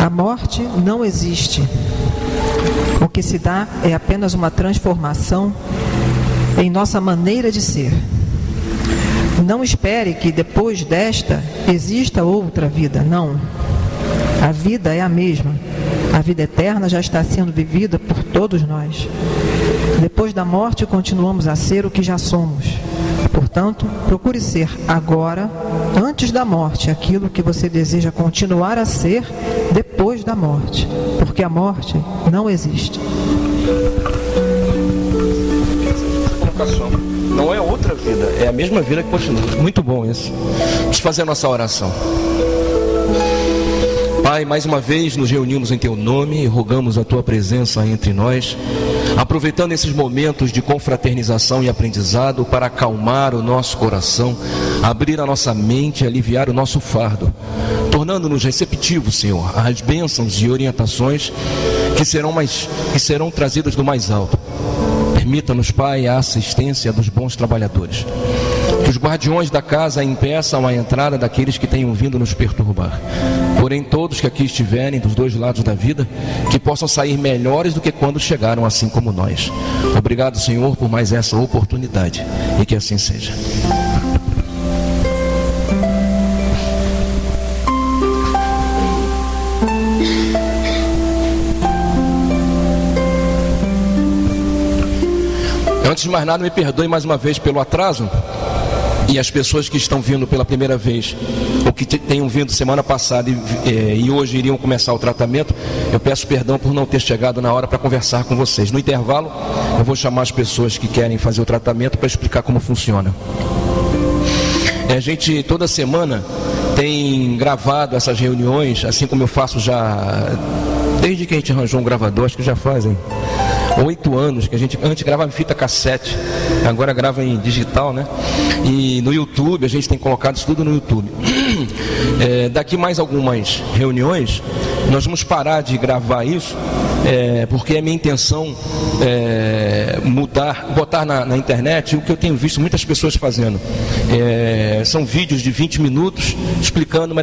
A morte não existe. O que se dá é apenas uma transformação em nossa maneira de ser. Não espere que depois desta exista outra vida, não. A vida é a mesma. A vida eterna já está sendo vivida por todos nós. Depois da morte, continuamos a ser o que já somos. Portanto, procure ser agora, antes da morte, aquilo que você deseja continuar a ser depois da morte. Porque a morte não existe. Não é outra vida, é a mesma vida que continua. Muito bom isso. Vamos fazer a nossa oração. Pai, mais uma vez nos reunimos em Teu nome e rogamos a Tua presença entre nós, aproveitando esses momentos de confraternização e aprendizado para acalmar o nosso coração, abrir a nossa mente e aliviar o nosso fardo, tornando-nos receptivos, Senhor, às bênçãos e orientações que serão trazidas do mais alto. Permita-nos, Pai, a assistência dos bons trabalhadores. Que os guardiões da casa impeçam a entrada daqueles que tenham vindo nos perturbar. Porém, todos que aqui estiverem dos dois lados da vida, que possam sair melhores do que quando chegaram, assim como nós. Obrigado, Senhor, por mais essa oportunidade. E que assim seja. Antes de mais nada, me perdoe mais uma vez pelo atraso. E as pessoas que estão vindo pela primeira vez, ou que tenham vindo semana passada e hoje iriam começar o tratamento, eu peço perdão por não ter chegado na hora para conversar com vocês. No intervalo, eu vou chamar as pessoas que querem fazer o tratamento para explicar como funciona. A gente toda semana tem gravado essas reuniões, assim como eu faço já desde que a gente arranjou um gravador, acho que já fazem 8 anos, que a gente antes gravava em fita cassete, agora grava em digital, né? E no YouTube, a gente tem colocado isso tudo no YouTube. Daqui mais algumas reuniões, nós vamos parar de gravar isso, porque é minha intenção botar na internet o que eu tenho visto muitas pessoas fazendo. São vídeos de 20 minutos explicando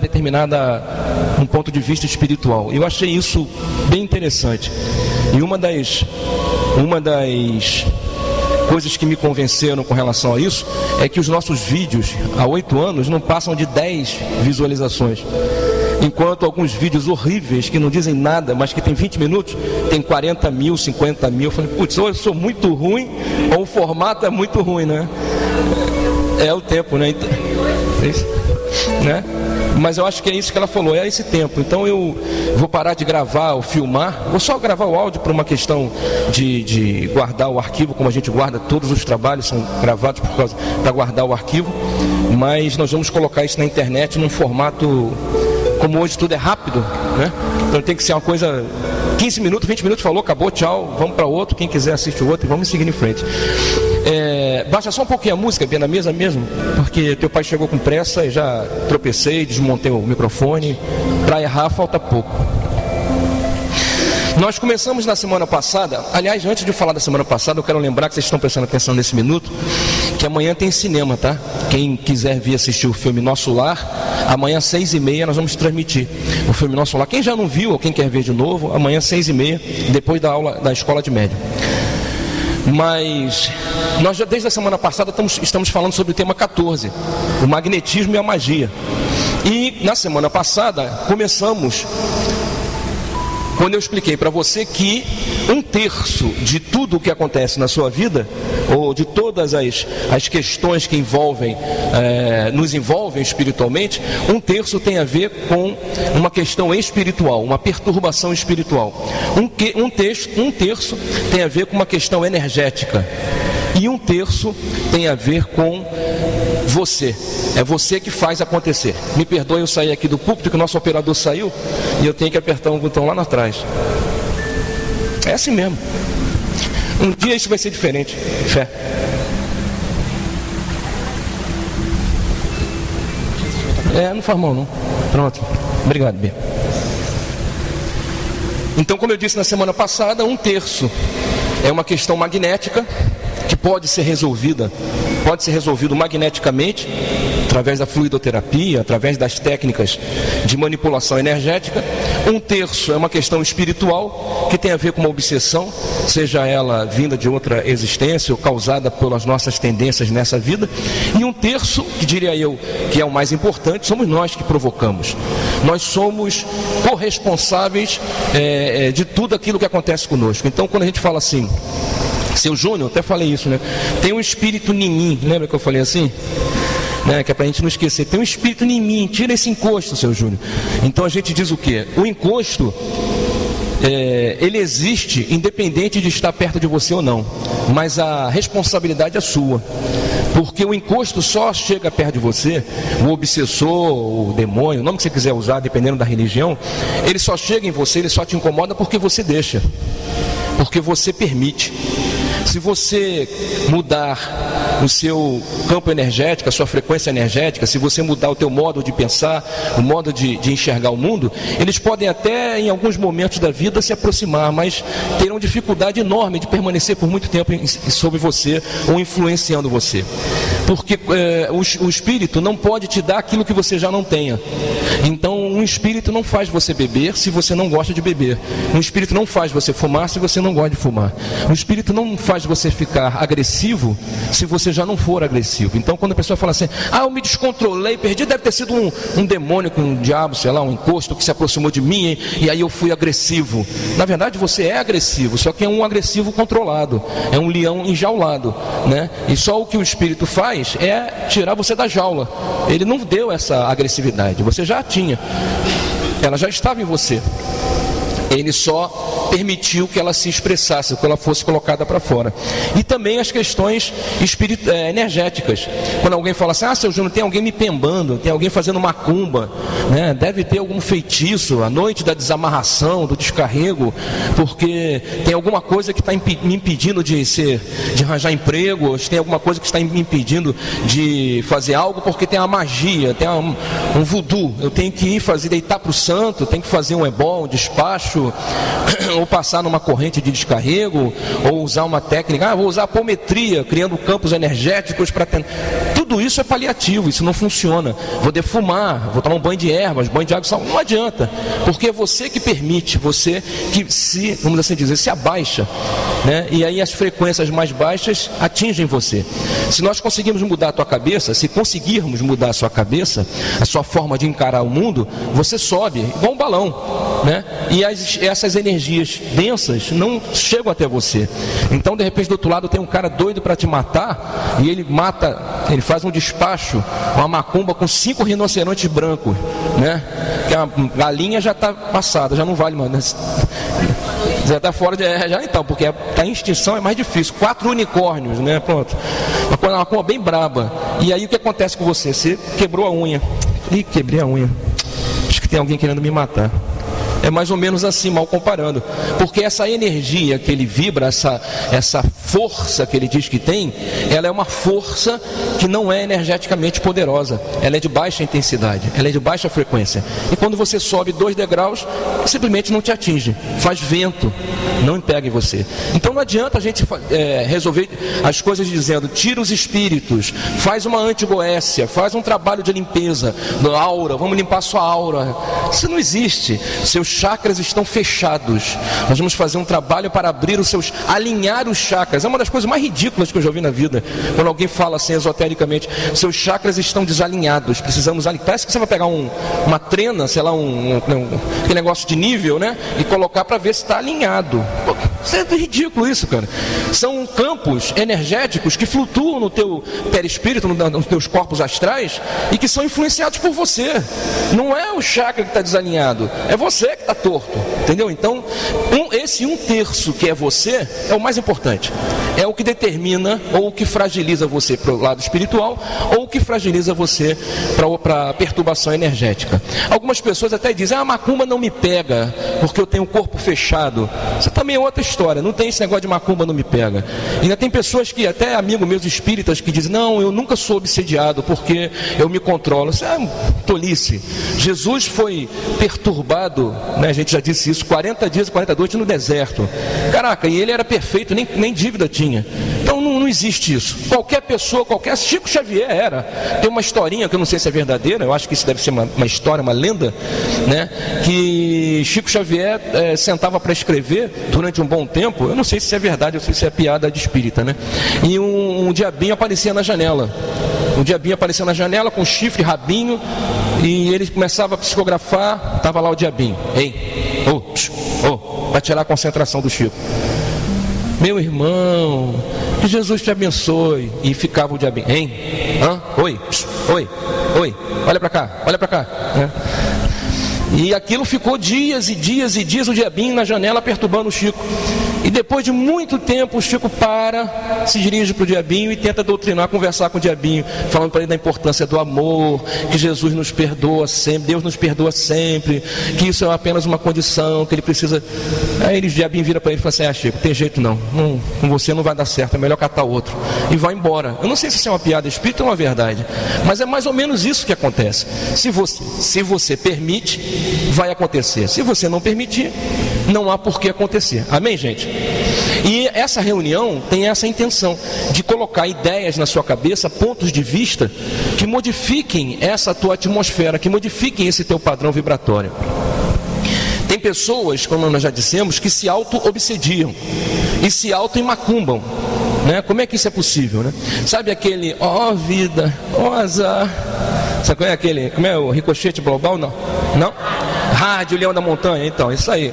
um ponto de vista espiritual. Eu achei isso bem interessante. E uma das coisas que me convenceram com relação a isso é que os nossos vídeos há 8 anos não passam de 10 visualizações, enquanto alguns vídeos horríveis que não dizem nada, mas que tem 20 minutos, tem 40 mil, 50 mil. Eu falei, putz, ou eu sou muito ruim ou o formato é muito ruim, né? É o tempo, né? Mas eu acho que é isso que ela falou, é esse tempo. Então eu vou parar de gravar ou filmar, vou só gravar o áudio por uma questão de guardar o arquivo, como a gente guarda todos os trabalhos, são gravados para guardar o arquivo. Mas nós vamos colocar isso na internet num formato, como hoje tudo é rápido, né? Então tem que ser uma coisa, 15 minutos, 20 minutos, falou, acabou, tchau, vamos para outro, quem quiser assiste o outro e vamos seguir em frente. Baixa só um pouquinho a música, bem na mesa mesmo, porque teu pai chegou com pressa e já tropecei, desmontei o microfone. Para errar falta pouco. Nós começamos na semana passada. Aliás, antes de falar da semana passada, eu quero lembrar que vocês estão prestando atenção nesse minuto, que amanhã tem cinema, tá? Quem quiser vir assistir o filme Nosso Lar, amanhã às 6h30 nós vamos transmitir o filme Nosso Lar. Quem já não viu ou quem quer ver de novo, amanhã às 6h30, depois da aula da escola de médio. Mas nós já desde a semana passada estamos falando sobre o tema 14, o magnetismo e a magia. E na semana passada começamos quando eu expliquei para você que 1/3 de tudo o que acontece na sua vida, ou de todas as questões que nos envolvem espiritualmente, 1/3 tem a ver com uma questão espiritual, uma perturbação espiritual. 1/3 tem a ver com uma questão energética. E 1/3 tem a ver com você. É você que faz acontecer. Me perdoe eu sair aqui do púlpito, que o nosso operador saiu e eu tenho que apertar um botão lá atrás. É assim mesmo. Um dia isso vai ser diferente. Fé. Não faz mal não. Pronto. Obrigado, Bia. Então, como eu disse na semana passada, 1/3 é uma questão magnética que pode ser resolvido magneticamente, através da fluidoterapia, através das técnicas de manipulação energética. 1/3 é uma questão espiritual, que tem a ver com uma obsessão, seja ela vinda de outra existência ou causada pelas nossas tendências nessa vida. E 1/3, que diria eu que é o mais importante, somos nós que provocamos. Nós somos corresponsáveis de tudo aquilo que acontece conosco. Então, quando a gente fala assim, seu Júnior, até falei isso, né? Tem um espírito em mim, lembra que eu falei assim? Né? Que é pra gente não esquecer, tem um espírito em mim, tira esse encosto, seu Júnior. Então a gente diz o quê? O encosto, ele existe independente de estar perto de você ou não, mas a responsabilidade é sua. Porque o encosto só chega perto de você, o obsessor, o demônio, o nome que você quiser usar, dependendo da religião, ele só chega em você, ele só te incomoda porque você deixa, porque você permite. Se você mudar o seu campo energético, a sua frequência energética, se você mudar o teu modo de pensar, o modo de enxergar o mundo, eles podem até em alguns momentos da vida se aproximar, mas terão dificuldade enorme de permanecer por muito tempo sobre você ou influenciando você. Porque o espírito não pode te dar aquilo que você já não tenha. Então um espírito não faz você beber se você não gosta de beber. Um espírito não faz você fumar se você não gosta de fumar. Um espírito não faz você ficar agressivo se você já não for agressivo. Então quando a pessoa fala assim, eu me descontrolei, perdi, deve ter sido um demônio, um diabo, sei lá, um encosto que se aproximou de mim e aí eu fui agressivo. Na verdade você é agressivo, só que é um agressivo controlado, é um leão enjaulado, né? E só o que o espírito faz é tirar você da jaula. Ele não deu essa agressividade, você já a tinha, ela já estava em você. Ele só permitiu que ela se expressasse, que ela fosse colocada para fora. E também as questões energéticas. Quando alguém fala assim, seu Júnior, tem alguém me pembando, tem alguém fazendo macumba, né? Deve ter algum feitiço, a noite da desamarração, do descarrego, porque tem alguma coisa que está me impedindo de arranjar emprego, ou tem alguma coisa que está me impedindo de fazer algo, porque tem uma magia, tem um voodoo. Eu tenho que ir deitar para o santo, tenho que fazer um ebó, um despacho, ou passar numa corrente de descarrego, ou usar uma técnica, vou usar a apometria, criando campos energéticos para tentar. Tudo isso é paliativo, isso não funciona. Vou defumar, vou tomar um banho de ervas, banho de água e sal, não adianta, porque é você que permite, você que vamos assim dizer, se abaixa, né? E aí as frequências mais baixas atingem você. Se nós conseguirmos mudar a tua cabeça, se conseguirmos mudar a sua cabeça, a sua forma de encarar o mundo, você sobe igual um balão, né? E essas energias densas não chegam até você. Então de repente do outro lado tem um cara doido para te matar, e ele faz um despacho, uma macumba com 5 rinocerontes brancos, né? Que a galinha já está passada, já não vale mais, já está fora então, porque está em extinção, é mais difícil. 4 unicórnios, né? Pronto, uma macumba bem braba. E aí o que acontece com você? Você quebrou a unha. Quebrei a unha, acho que tem alguém querendo me matar. É mais ou menos assim, mal comparando, porque essa energia que ele vibra, essa força que ele diz que tem, ela é uma força que não é energeticamente poderosa, ela é de baixa intensidade, ela é de baixa frequência, e quando você sobe 2 degraus, simplesmente não te atinge, faz vento, não pega em você. Então não adianta a gente resolver as coisas dizendo, tira os espíritos, faz uma antigoécia, faz um trabalho de limpeza da aura, vamos limpar sua aura. Isso não existe. Seus chakras estão fechados. Nós vamos fazer um trabalho para alinhar os chakras. É uma das coisas mais ridículas que eu já ouvi na vida, quando alguém fala assim esotericamente, seus chakras estão desalinhados, precisamos alinhar. Parece que você vai pegar uma trena, sei lá, aquele negócio de nível, né? E colocar para ver se está alinhado. Isso é ridículo isso, cara. São campos energéticos que flutuam no teu perispírito, nos teus corpos astrais, e que são influenciados por você. Não é o chakra que está desalinhado, é você que está torto, entendeu? Então, esse 1/3 que é você, é o mais importante. É o que determina, ou o que fragiliza você para o lado espiritual, ou o que fragiliza você para a perturbação energética. Algumas pessoas até dizem, a macumba não me pega, porque eu tenho o corpo fechado. Isso também é outra história, não tem esse negócio de macumba não me pega. Ainda tem pessoas que, até amigos meus espíritas, que dizem, não, eu nunca sou obsediado, porque eu me controlo. Isso é tolice. Jesus foi perturbado, né, a gente já disse isso, 40 dias e 40 noites no deserto. Caraca, e ele era perfeito, nem dívida tinha. Então não Não existe isso. Qualquer pessoa, Chico Xavier era. Tem uma historinha que eu não sei se é verdadeira, eu acho que isso deve ser uma história, uma lenda, né? Que Chico Xavier sentava para escrever durante um bom tempo. Eu não sei se é verdade, eu sei se é piada de espírita, né? E um diabinho aparecia na janela. Um diabinho aparecia na janela com chifre, rabinho, e ele começava a psicografar. Estava lá o diabinho. Ei, para tirar a concentração do Chico. Meu irmão, que Jesus te abençoe. E ficava o diabinho. Hein? Hã? Oi, olha para cá. E aquilo ficou dias e dias e dias, o diabinho na janela perturbando o Chico. E depois de muito tempo o Chico se dirige para o diabinho e tenta doutrinar, conversar com o diabinho, falando para ele da importância do amor, que Jesus nos perdoa sempre, Deus nos perdoa sempre, que isso é apenas uma condição, que ele precisa. Aí o diabinho vira para ele e fala assim: Chico, tem jeito não, com você não vai dar certo, é melhor catar outro. E vai embora. Eu não sei se isso é uma piada espírita ou uma verdade, mas é mais ou menos isso que acontece. Se você permite, vai acontecer. Se você não permitir, não há por que acontecer. Amém, gente? E essa reunião tem essa intenção de colocar ideias na sua cabeça, pontos de vista que modifiquem essa tua atmosfera, que modifiquem esse teu padrão vibratório. Tem pessoas, como nós já dissemos, que se auto-obsediam e se auto-imacumbam, né? Como é que isso é possível, né? Sabe aquele, vida, azar. Sabe qual é aquele, como é o ricochete global? Não? Rádio Leão da Montanha, então, isso aí.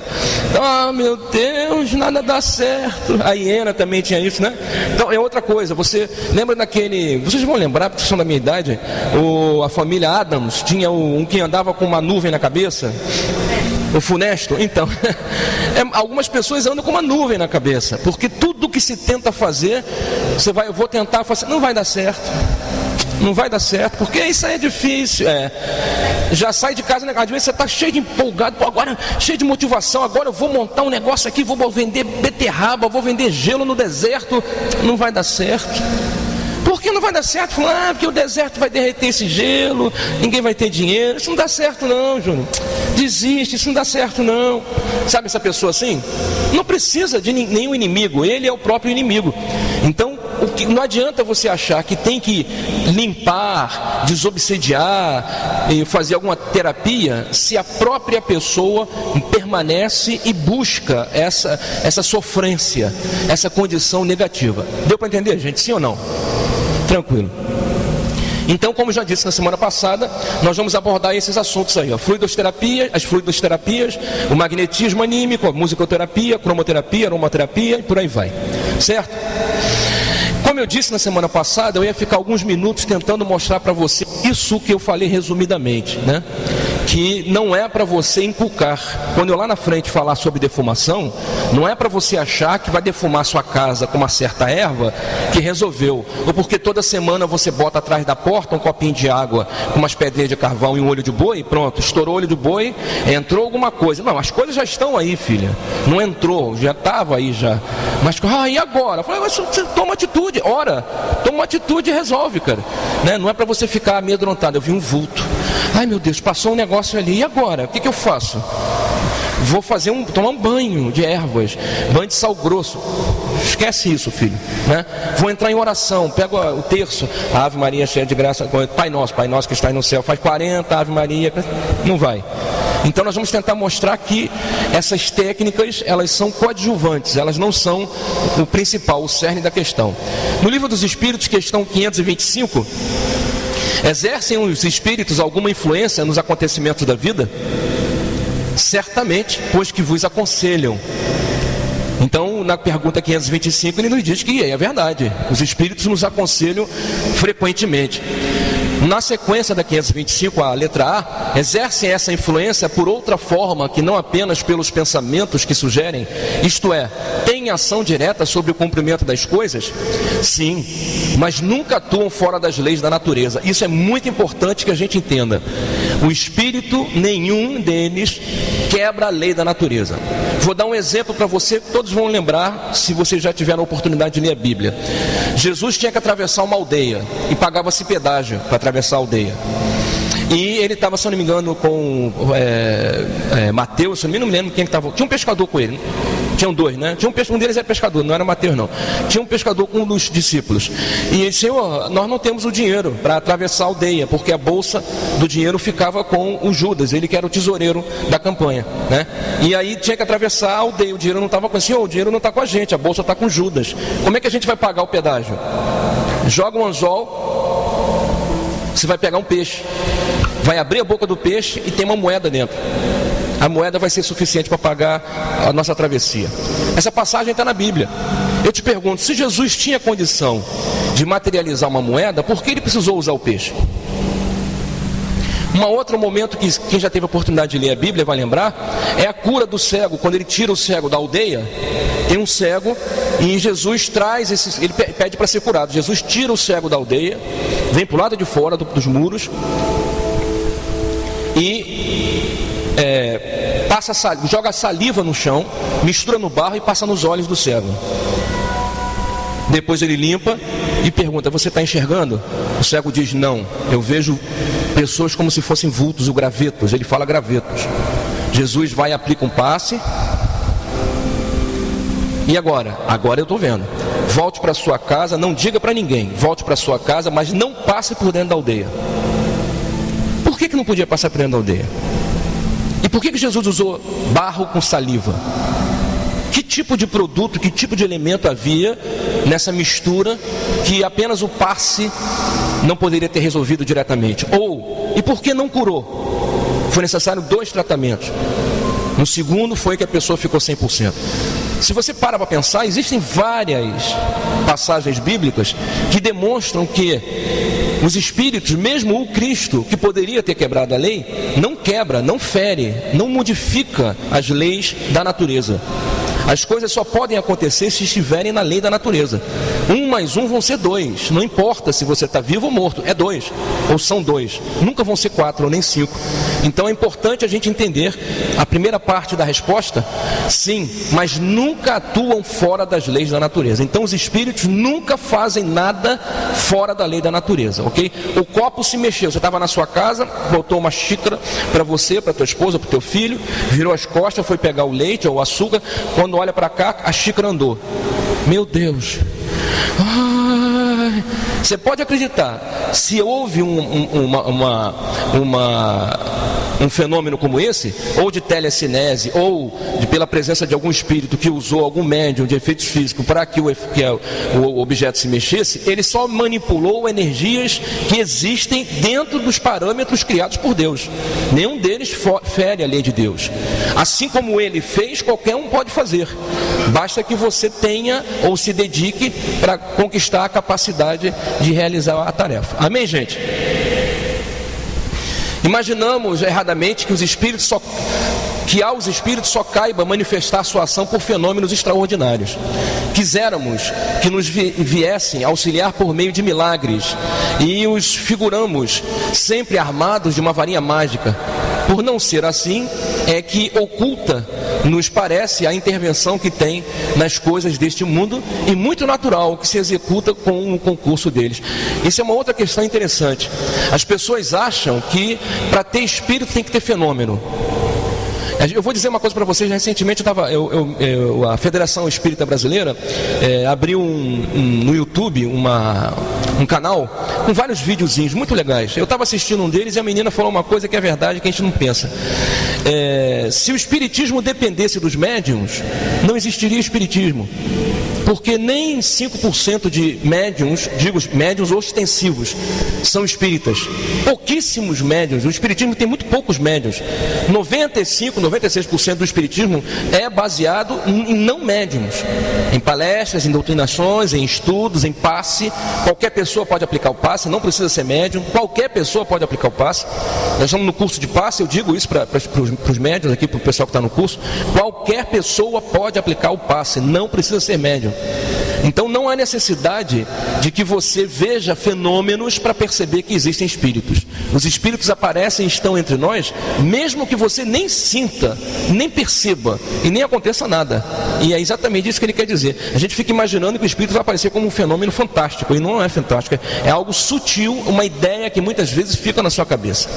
Meu Deus, nada dá certo. A hiena também tinha isso, né? Então é outra coisa. Você lembra daquele, vocês vão lembrar, porque são da minha idade, a família Adams tinha um que andava com uma nuvem na cabeça, o funesto. Então algumas pessoas andam com uma nuvem na cabeça, porque tudo que se tenta fazer, eu vou tentar fazer, não vai dar certo. Não vai dar certo, porque isso aí é difícil. Já sai de casa, né? Às vezes você está cheio de empolgado, agora cheio de motivação, agora eu vou montar um negócio aqui, vou vender beterraba, vou vender gelo no deserto. Não vai dar certo. Por que não vai dar certo? Porque o deserto vai derreter esse gelo, ninguém vai ter dinheiro. Isso não dá certo não, Júnior. Desiste, isso não dá certo não. Sabe essa pessoa assim? Não precisa de nenhum inimigo, ele é o próprio inimigo. Então, não adianta você achar que tem que limpar, desobsediar e fazer alguma terapia, se a própria pessoa permanece e busca essa sofrência, essa condição negativa. Deu para entender, gente? Sim ou não? Tranquilo. Então, como já disse na semana passada, nós vamos abordar esses assuntos aí, as fluidoterapias, o magnetismo anímico, a musicoterapia, cromoterapia, aromaterapia e por aí vai. Certo? Como eu disse na semana passada, eu ia ficar alguns minutos tentando mostrar para você isso que eu falei resumidamente, né? Que não é para você inculcar. Quando eu lá na frente falar sobre defumação, não é para você achar que vai defumar sua casa com uma certa erva que resolveu, ou porque toda semana você bota atrás da porta um copinho de água com umas pedrinhas de carvão e um olho de boi e pronto, estourou o olho de boi, entrou alguma coisa. Não, as coisas já estão aí, filha. Não entrou, já estava aí já. Mas, e agora? Eu falei, você toma atitude, ora, toma uma atitude e resolve, cara. Né? Não é para você ficar amedrontado. Eu vi um vulto. Ai meu Deus, passou um negócio ali, e agora? O que eu faço? Vou tomar um banho de ervas, banho de sal grosso. Esquece isso, filho, né? Vou entrar em oração, pego o terço, a Ave Maria cheia de graça, Pai nosso que está aí no céu, faz 40, Ave Maria, não vai. Então nós vamos tentar mostrar que essas técnicas, elas são coadjuvantes, elas não são o principal, o cerne da questão. No Livro dos Espíritos, questão 525, exercem os espíritos alguma influência nos acontecimentos da vida? Certamente, pois que vos aconselham. Então, na pergunta 525, ele nos diz que é verdade. Os espíritos nos aconselham frequentemente. Na sequência da 525, a letra A, exercem essa influência por outra forma que não apenas pelos pensamentos que sugerem, isto é, têm ação direta sobre o cumprimento das coisas? Sim, mas nunca atuam fora das leis da natureza. Isso é muito importante que a gente entenda. O espírito, nenhum deles quebra a lei da natureza. Vou dar um exemplo para você, todos vão lembrar, se vocês já tiveram a oportunidade de ler a Bíblia. Jesus tinha que atravessar uma aldeia e pagava-se pedágio para atravessar a aldeia. E ele estava, se eu não me engano, com Mateus, se eu não me lembro quem que estava. Tinha um pescador com ele, tinham dois, né? Um deles era pescador, não era Mateus não. Tinha um pescador com um dos discípulos. E ele disse: Senhor, nós não temos o dinheiro para atravessar a aldeia, porque a bolsa do dinheiro ficava com o Judas, ele que era o tesoureiro da campanha, né? E aí tinha que atravessar a aldeia, o dinheiro não estava com ele. Senhor, o dinheiro não está com a gente, a bolsa está com Judas. Como é que a gente vai pagar o pedágio? Joga um anzol, você vai pegar um peixe, vai abrir a boca do peixe e tem uma moeda dentro. A moeda vai ser suficiente para pagar a nossa travessia. Essa passagem está na Bíblia. Eu te pergunto, se Jesus tinha condição de materializar uma moeda, por que ele precisou usar o peixe? Um outro momento que quem já teve a oportunidade de ler a Bíblia vai lembrar, é a cura do cego. Quando ele tira o cego da aldeia, tem um cego e Jesus traz ele pede para ser curado. Jesus tira o cego da aldeia, vem para o lado de fora dos muros e joga saliva no chão, mistura no barro e passa nos olhos do cego. Depois ele limpa e pergunta: você está enxergando? O cego diz: não, eu vejo pessoas como se fossem vultos ou gravetos. Ele fala gravetos. Jesus vai e aplica um passe. E agora? Agora eu estou vendo. Volte para sua casa, não diga para ninguém. Volte para sua casa, mas não passe por dentro da aldeia. Por que não podia passar por dentro da aldeia? E por que Jesus usou barro com saliva? Que tipo de produto, que tipo de elemento havia nessa mistura que apenas o passe não poderia ter resolvido diretamente? E por que não curou? Foi necessário 2 tratamentos. No segundo foi que a pessoa ficou 100%. Se você para pensar, existem várias passagens bíblicas que demonstram que os espíritos, mesmo o Cristo, que poderia ter quebrado a lei, não quebra, não fere, não modifica as leis da natureza. As coisas só podem acontecer se estiverem na lei da natureza. 1 mais 1 vão ser 2. Não importa se você está vivo ou morto, é 2. Ou são 2. Nunca vão ser 4 ou nem 5. Então é importante a gente entender a primeira parte da resposta. Sim, mas nunca atuam fora das leis da natureza. Então os espíritos nunca fazem nada fora da lei da natureza, ok? O copo se mexeu. Você estava na sua casa, botou uma xícara para você, para tua esposa, para o teu filho, virou as costas, foi pegar o leite ou o açúcar. Quando olha para cá, a xícara andou. Meu Deus! Ai. Você pode acreditar, se houve um fenômeno como esse, ou de telecinese, ou pela presença de algum espírito que usou algum médium de efeitos físicos para que o objeto se mexesse, ele só manipulou energias que existem dentro dos parâmetros criados por Deus. Nenhum deles fere a lei de Deus. Assim como ele fez, qualquer um pode fazer. Basta que você tenha ou se dedique para conquistar a capacidade de realizar a tarefa. Amém, gente? Imaginamos erradamente que aos espíritos só caiba manifestar sua ação por fenômenos extraordinários. Quiséramos que nos viessem auxiliar por meio de milagres e os figuramos sempre armados de uma varinha mágica. Por não ser assim, é que oculta, nos parece, a intervenção que tem nas coisas deste mundo, e muito natural que se executa com o concurso deles. Isso é uma outra questão interessante. As pessoas acham que para ter espírito tem que ter fenômeno. Eu vou dizer uma coisa para vocês. Recentemente a Federação Espírita Brasileira abriu no YouTube um canal com vários videozinhos muito legais. Eu estava assistindo um deles e a menina falou uma coisa que é verdade, que a gente não pensa. Se o espiritismo dependesse dos médiuns, não existiria espiritismo. Porque nem 5% de médiuns, digo médiuns ostensivos, são espíritas. Pouquíssimos médiuns. O espiritismo tem muito poucos médiuns. 96% do espiritismo é baseado em não médiuns, em palestras, em doutrinações, em estudos, em passe. Qualquer pessoa pode aplicar o passe, não precisa ser médium. Qualquer pessoa pode aplicar o passe. Nós estamos no curso de passe, eu digo isso para os médiuns aqui, para o pessoal que está no curso. Qualquer pessoa pode aplicar o passe, não precisa ser médium. sério. Então não há necessidade de que você veja fenômenos para perceber que existem espíritos. Os espíritos aparecem e estão entre nós, mesmo que você nem sinta, nem perceba e nem aconteça nada. E é exatamente isso que ele quer dizer. A gente fica imaginando que o espírito vai aparecer como um fenômeno fantástico, e não é fantástico, é algo sutil, uma ideia que muitas vezes fica na sua cabeça.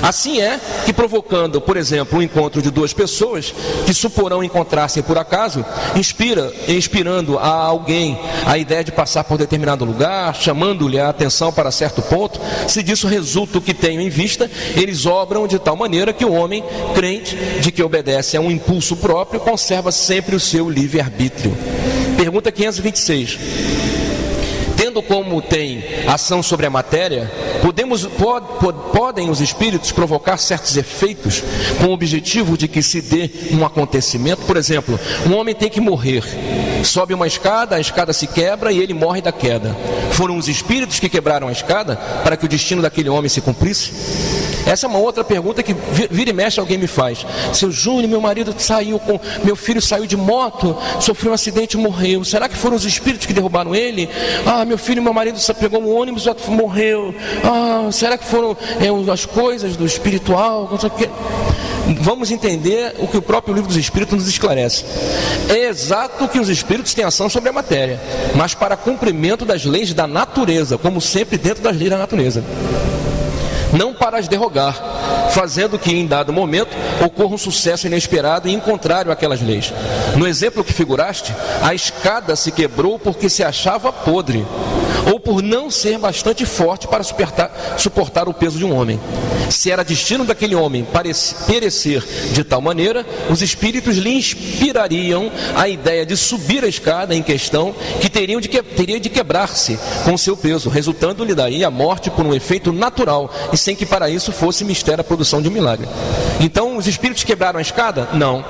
Assim é que, provocando, por exemplo, o encontro de duas pessoas que suporão encontrar-se por acaso, inspirando a alguém a ideia de passar por determinado lugar, chamando-lhe a atenção para certo ponto, se disso resulta o que tenho em vista, eles obram de tal maneira que o homem, crente de que obedece a um impulso próprio, conserva sempre o seu livre-arbítrio. Pergunta 526. Tendo como tem ação sobre a matéria, podem os espíritos provocar certos efeitos com o objetivo de que se dê um acontecimento? Por exemplo, um homem tem que morrer, sobe uma escada, a escada se quebra e ele morre da queda. Foram os espíritos que quebraram a escada para que o destino daquele homem se cumprisse? Essa é uma outra pergunta que vira e mexe alguém me faz. Seu Júnior, meu filho saiu de moto, sofreu um acidente e morreu. Será que foram os espíritos que derrubaram ele? Meu filho, meu marido pegou um ônibus e morreu. Será que foram as coisas do espiritual? Vamos entender o que o próprio livro dos Espíritos nos esclarece. É exato que os espíritos têm ação sobre a matéria, mas para cumprimento das leis da natureza, como sempre dentro das leis da natureza, não para as derrogar, fazendo que em dado momento ocorra um sucesso inesperado e em contrário àquelas leis. No exemplo que figuraste, a escada se quebrou porque se achava podre, ou por não ser bastante forte para suportar o peso de um homem. Se era destino daquele homem perecer de tal maneira, os espíritos lhe inspirariam a ideia de subir a escada em questão, que teria de quebrar-se com o seu peso, resultando-lhe daí a morte por um efeito natural, e sem que para isso fosse mistério a produção de um milagre. Então os espíritos quebraram a escada? Não.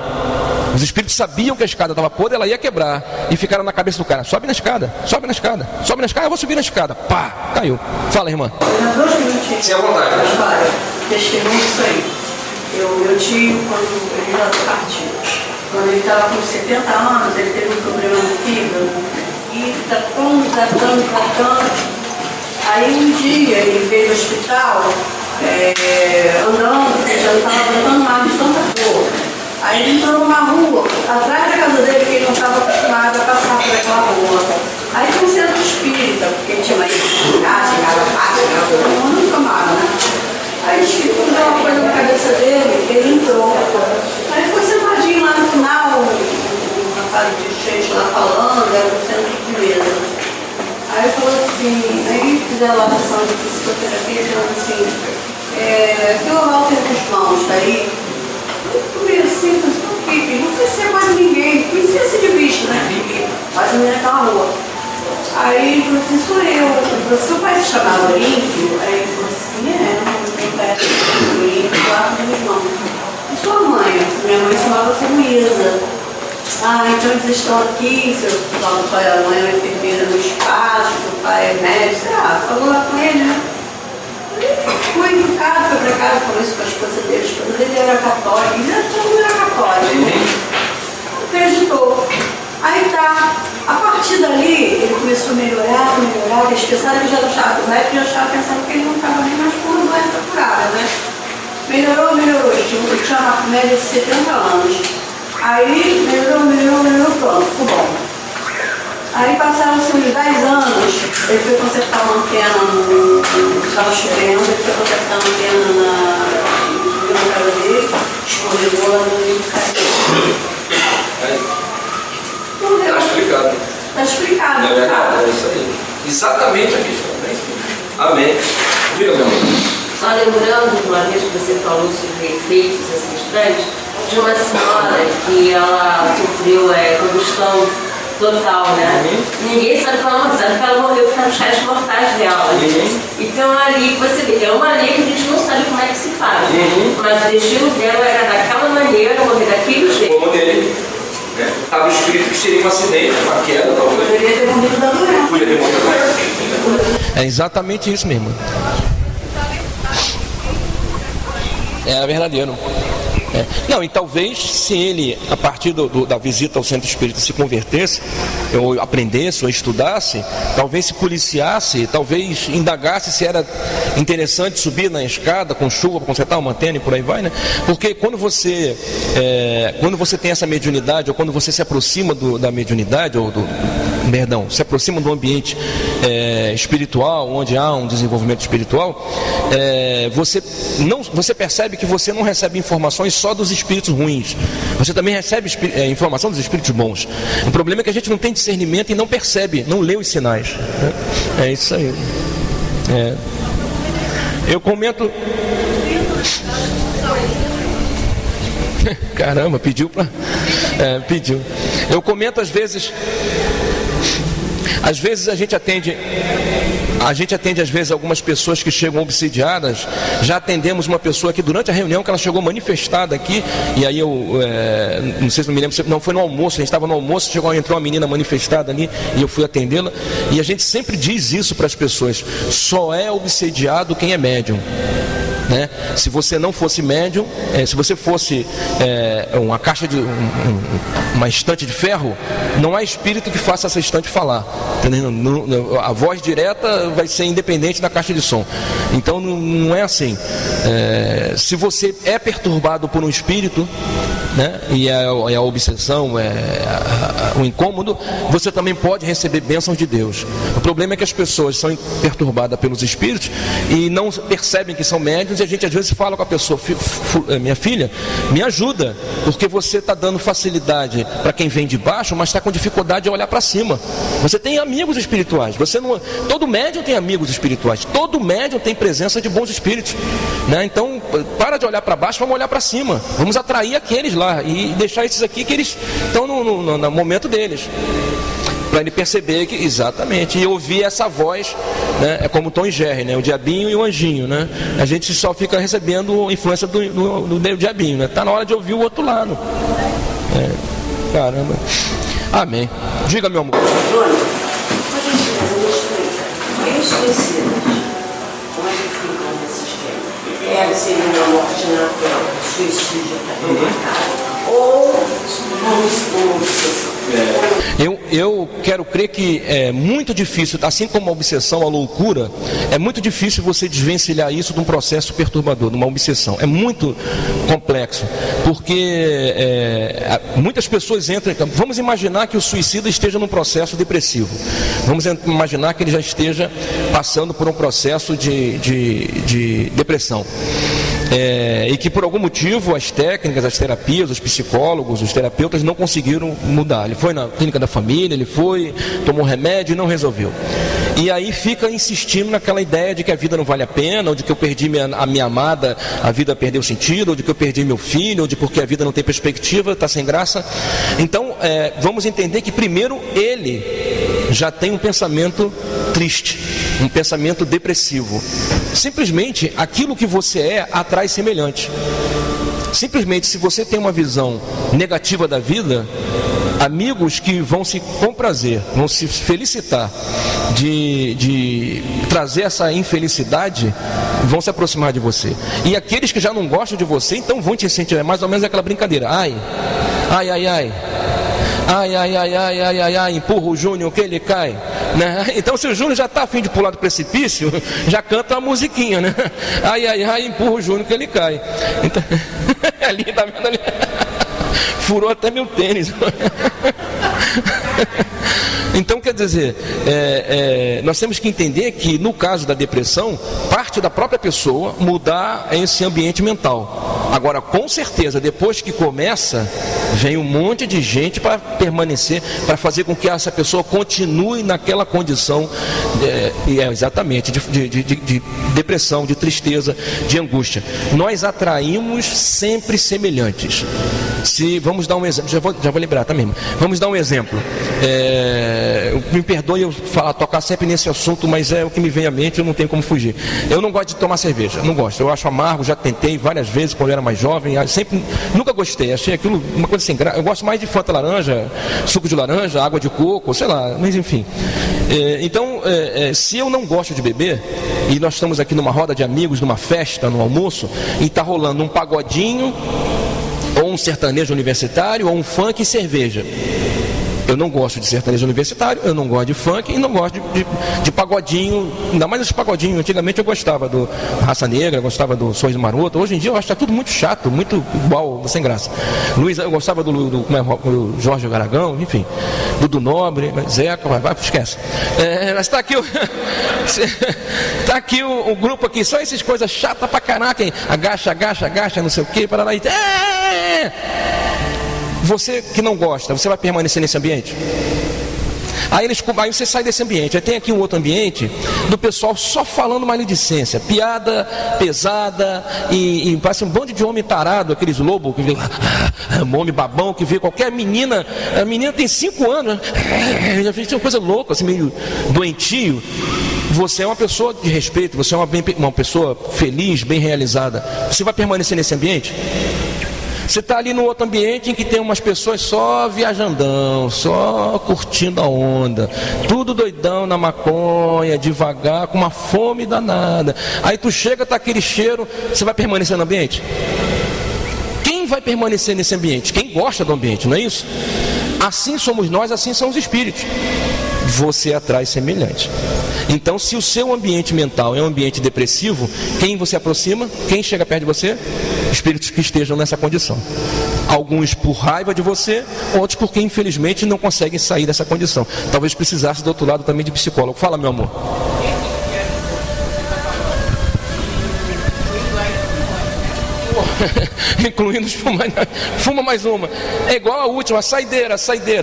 Os espíritos sabiam que a escada estava podre, ela ia quebrar, e ficaram na cabeça do cara: sobe na escada, sobe na escada, sobe na escada, eu vou subir na escada. Pá, caiu. Fala, irmã. Sem a vontade. Testemunho isso aí. Meu tio, quando ele já partiu, quando ele estava com 70 anos, ele teve um problema no fígado, e tratando. Aí um dia ele veio ao hospital, andando, já estava botando mar de tanta cor. Aí ele entrou numa rua, atrás da casa dele, que ele não estava acostumado a passar por aquela rua. Aí tinha um centro espírita, porque ele tinha mais chegava fácil, não tomava, né? Aí o espírito deu uma coisa na cabeça dele, ele entrou. Aí ficou sentadinho lá no final, um rapaz de gente lá falando, era no centro de mesa. Aí falou assim, aí fizeram lá a sessão de psicoterapia, falando assim, seu Walter Guzmão está aí? Eu comi assim, mas por quê? Não conhecia quase ninguém, conhecia assim de vista, né? Quase não ia naquela rua. Aí ele falou assim, sou eu. Ele falou, seu pai se chamava Olímpio? Aí ele falou assim, não tem pai Olímpio, lá com meu irmão. E sua mãe? Minha mãe chamava-se Luísa. Então eles estão aqui, seu pai e a mãe é enfermeira no espaço, seu pai é médico, falou lá com ele, né? Foi educado, foi pra casa, falou isso com a esposa dele, a esposa dele era católica, todo mundo era católico. Acreditou. Aí tá, a partir dali, ele começou a melhorar, porque eles pensaram que já estava com médico, já estava pensando que ele não estava nem mais com uma doença curada, né? Melhorou, ele tinha uma média de 70 anos. Aí melhorou, pronto, ficou bom. Aí passaram-se uns 10 anos, ele foi consertar uma antena, estava chovendo, ele foi consertar uma antena na casa dele, escorregou lá no meio do carro. Está explicado. Está explicado. É verdade, é isso aí. Exatamente a questão, né? Amém. Diga, meu amor. Só lembrando, uma vez que você falou sobre efeitos ancestrais, de uma senhora que ela sofreu combustão total, né? Ninguém sabe que ela não sabe que ela morreu porque nos restos mortais dela. Então ali você vê, é uma lei que a gente não sabe como é que se faz. Mas o destino dela era daquela maneira, morrer daquele jeito. Como dele. Estava escrito que seria um acidente, uma queda, talvez. Poderia ter morrido da doença. Podia ter morrido da doença. É exatamente isso mesmo. É verdadeiro. Não, e talvez se ele, a partir da visita ao centro espírita, se convertesse, ou aprendesse, ou estudasse, talvez se policiasse, talvez indagasse se era interessante subir na escada com chuva para consertar uma antena e por aí vai, né? Porque quando você tem essa mediunidade, ou quando você se aproxima da mediunidade, ou se aproxima do ambiente espiritual, onde há um desenvolvimento espiritual, você percebe que você não recebe informações só dos espíritos ruins, você também recebe informação dos espíritos bons. O problema é que a gente não tem discernimento e não percebe, não lê os sinais. É isso aí. Eu comento. Caramba, pediu para. Pediu. Eu comento às vezes a gente atende às vezes algumas pessoas que chegam obsidiadas. Já atendemos uma pessoa que durante a reunião que ela chegou manifestada aqui, e aí não sei se não me lembro, não foi no almoço, a gente estava no almoço, entrou uma menina manifestada ali e eu fui atendê-la, e a gente sempre diz isso para as pessoas: só é obsediado quem é médium. Né? Se você não fosse médium, se você fosse uma caixa de uma estante de ferro, não há espírito que faça essa estante falar. A voz direta vai ser independente da caixa de som. Então não é assim. Se você é perturbado por um espírito, né, e a obsessão, o incômodo, você também pode receber bênçãos de Deus. O problema é que as pessoas são perturbadas pelos espíritos e não percebem que são médiuns, e a gente às vezes fala com a pessoa: minha filha, me ajuda, porque você está dando facilidade para quem vem de baixo, mas está com dificuldade de olhar para cima. Você tem amigos espirituais, todo médium tem amigos espirituais, todo médium tem presença de bons espíritos, né? Então para de olhar para baixo, vamos olhar para cima, vamos atrair aqueles lá e deixar esses aqui que eles estão no momento deles, para ele perceber que, exatamente, e ouvir essa voz, né? É como Tom e Jerry, né? O diabinho e o anjinho, né? A gente só fica recebendo influência do diabinho, né? Está na hora de ouvir o outro lado. Caramba. Amém. Diga, meu amor. Antônio, pode a gente fazer uma explicação? E os suicidas? Como é que ficam nesse esquema? Seria uma morte natural, suicídio para marcado, ou uma obsessão? Eu quero crer que é muito difícil, assim como a obsessão, a loucura, é muito difícil você desvencilhar isso de um processo perturbador, de uma obsessão. É muito complexo, porque muitas pessoas entram. Vamos imaginar que o suicida esteja num processo depressivo. Vamos imaginar que ele já esteja passando por um processo de depressão. E que por algum motivo as técnicas, as terapias, os psicólogos, os terapeutas não conseguiram mudar. Ele foi na clínica da família, tomou remédio e não resolveu. E aí fica insistindo naquela ideia de que a vida não vale a pena, ou de que eu perdi a minha amada, a vida perdeu sentido, ou de que eu perdi meu filho, ou de porque a vida não tem perspectiva, está sem graça. Então vamos entender que primeiro ele já tem um pensamento triste, um pensamento depressivo. Simplesmente aquilo que você atrai semelhante. Simplesmente, se você tem uma visão negativa da vida, amigos que vão se comprazer, vão se felicitar de trazer essa infelicidade, vão se aproximar de você. E aqueles que já não gostam de você, então vão te incentivar. É mais ou menos aquela brincadeira: ai, ai, ai, ai, ai, ai, ai, ai, ai, ai, ai, empurra o Júnior que ele cai, né? Então se o Júnior já está a fim de pular do precipício, já canta uma musiquinha, né? Ai, ai, ai, empurra o Júnior que ele cai. Então, ali, tá vendo ali? Furou até meu tênis. Então, quer dizer, nós temos que entender que no caso da depressão, parte da própria pessoa mudar esse ambiente mental. Agora, com certeza, depois que começa, vem um monte de gente para permanecer, para fazer com que essa pessoa continue naquela condição, exatamente, de depressão, de tristeza, de angústia. Nós atraímos sempre semelhantes. Vamos dar um exemplo, já vou lembrar também. Vamos dar um exemplo. Me perdoe eu tocar sempre nesse assunto, mas é o que me vem à mente, eu não tenho como fugir. Eu não gosto de tomar cerveja, não gosto. Eu acho amargo, já tentei várias vezes quando eu era mais jovem, nunca gostei, achei aquilo uma coisa sem graça. Eu gosto mais de Fanta laranja, suco de laranja, água de coco, sei lá, mas enfim. Então, se eu não gosto de beber, e nós estamos aqui numa roda de amigos, numa festa, num almoço, e está rolando um pagodinho, ou um sertanejo universitário, ou um funk e cerveja. Eu não gosto de sertanejo universitário, eu não gosto de funk e não gosto de pagodinho, ainda mais esse pagodinho. Antigamente eu gostava do Raça Negra, eu gostava do Sorriso Maroto. Hoje em dia eu acho que tá tudo muito chato, muito igual, sem graça. Luiz, eu gostava do Jorge Aragão, enfim, do Nobre, Zeca, vai, esquece. Mas tá aqui tá aqui o grupo aqui, só essas coisas chatas pra caraca, hein? Agacha, não sei o que, para lá e... Você que não gosta, você vai permanecer nesse ambiente? Aí você sai desse ambiente. Aí tem aqui um outro ambiente do pessoal só falando maledicência, piada pesada e parece um bando de homem tarado, aqueles lobos que vê homem babão que vê qualquer menina, a menina tem 5 anos, já fez uma coisa louca, assim, meio doentio. Você é uma pessoa de respeito, você é uma pessoa feliz, bem realizada. Você vai permanecer nesse ambiente? Você está ali no outro ambiente em que tem umas pessoas só viajandão, só curtindo a onda, tudo doidão na maconha, devagar, com uma fome danada. Aí tu chega, tá aquele cheiro, você vai permanecer no ambiente? Quem vai permanecer nesse ambiente? Quem gosta do ambiente, não é isso? Assim somos nós, assim são os espíritos. Você atrai semelhante. Então, se o seu ambiente mental é um ambiente depressivo, quem você aproxima? Quem chega perto de você? Espíritos que estejam nessa condição. Alguns por raiva de você, outros porque infelizmente não conseguem sair dessa condição. Talvez precisasse do outro lado também de psicólogo. Fala, meu amor. Incluindo os fuma mais uma. É igual a última, saideira.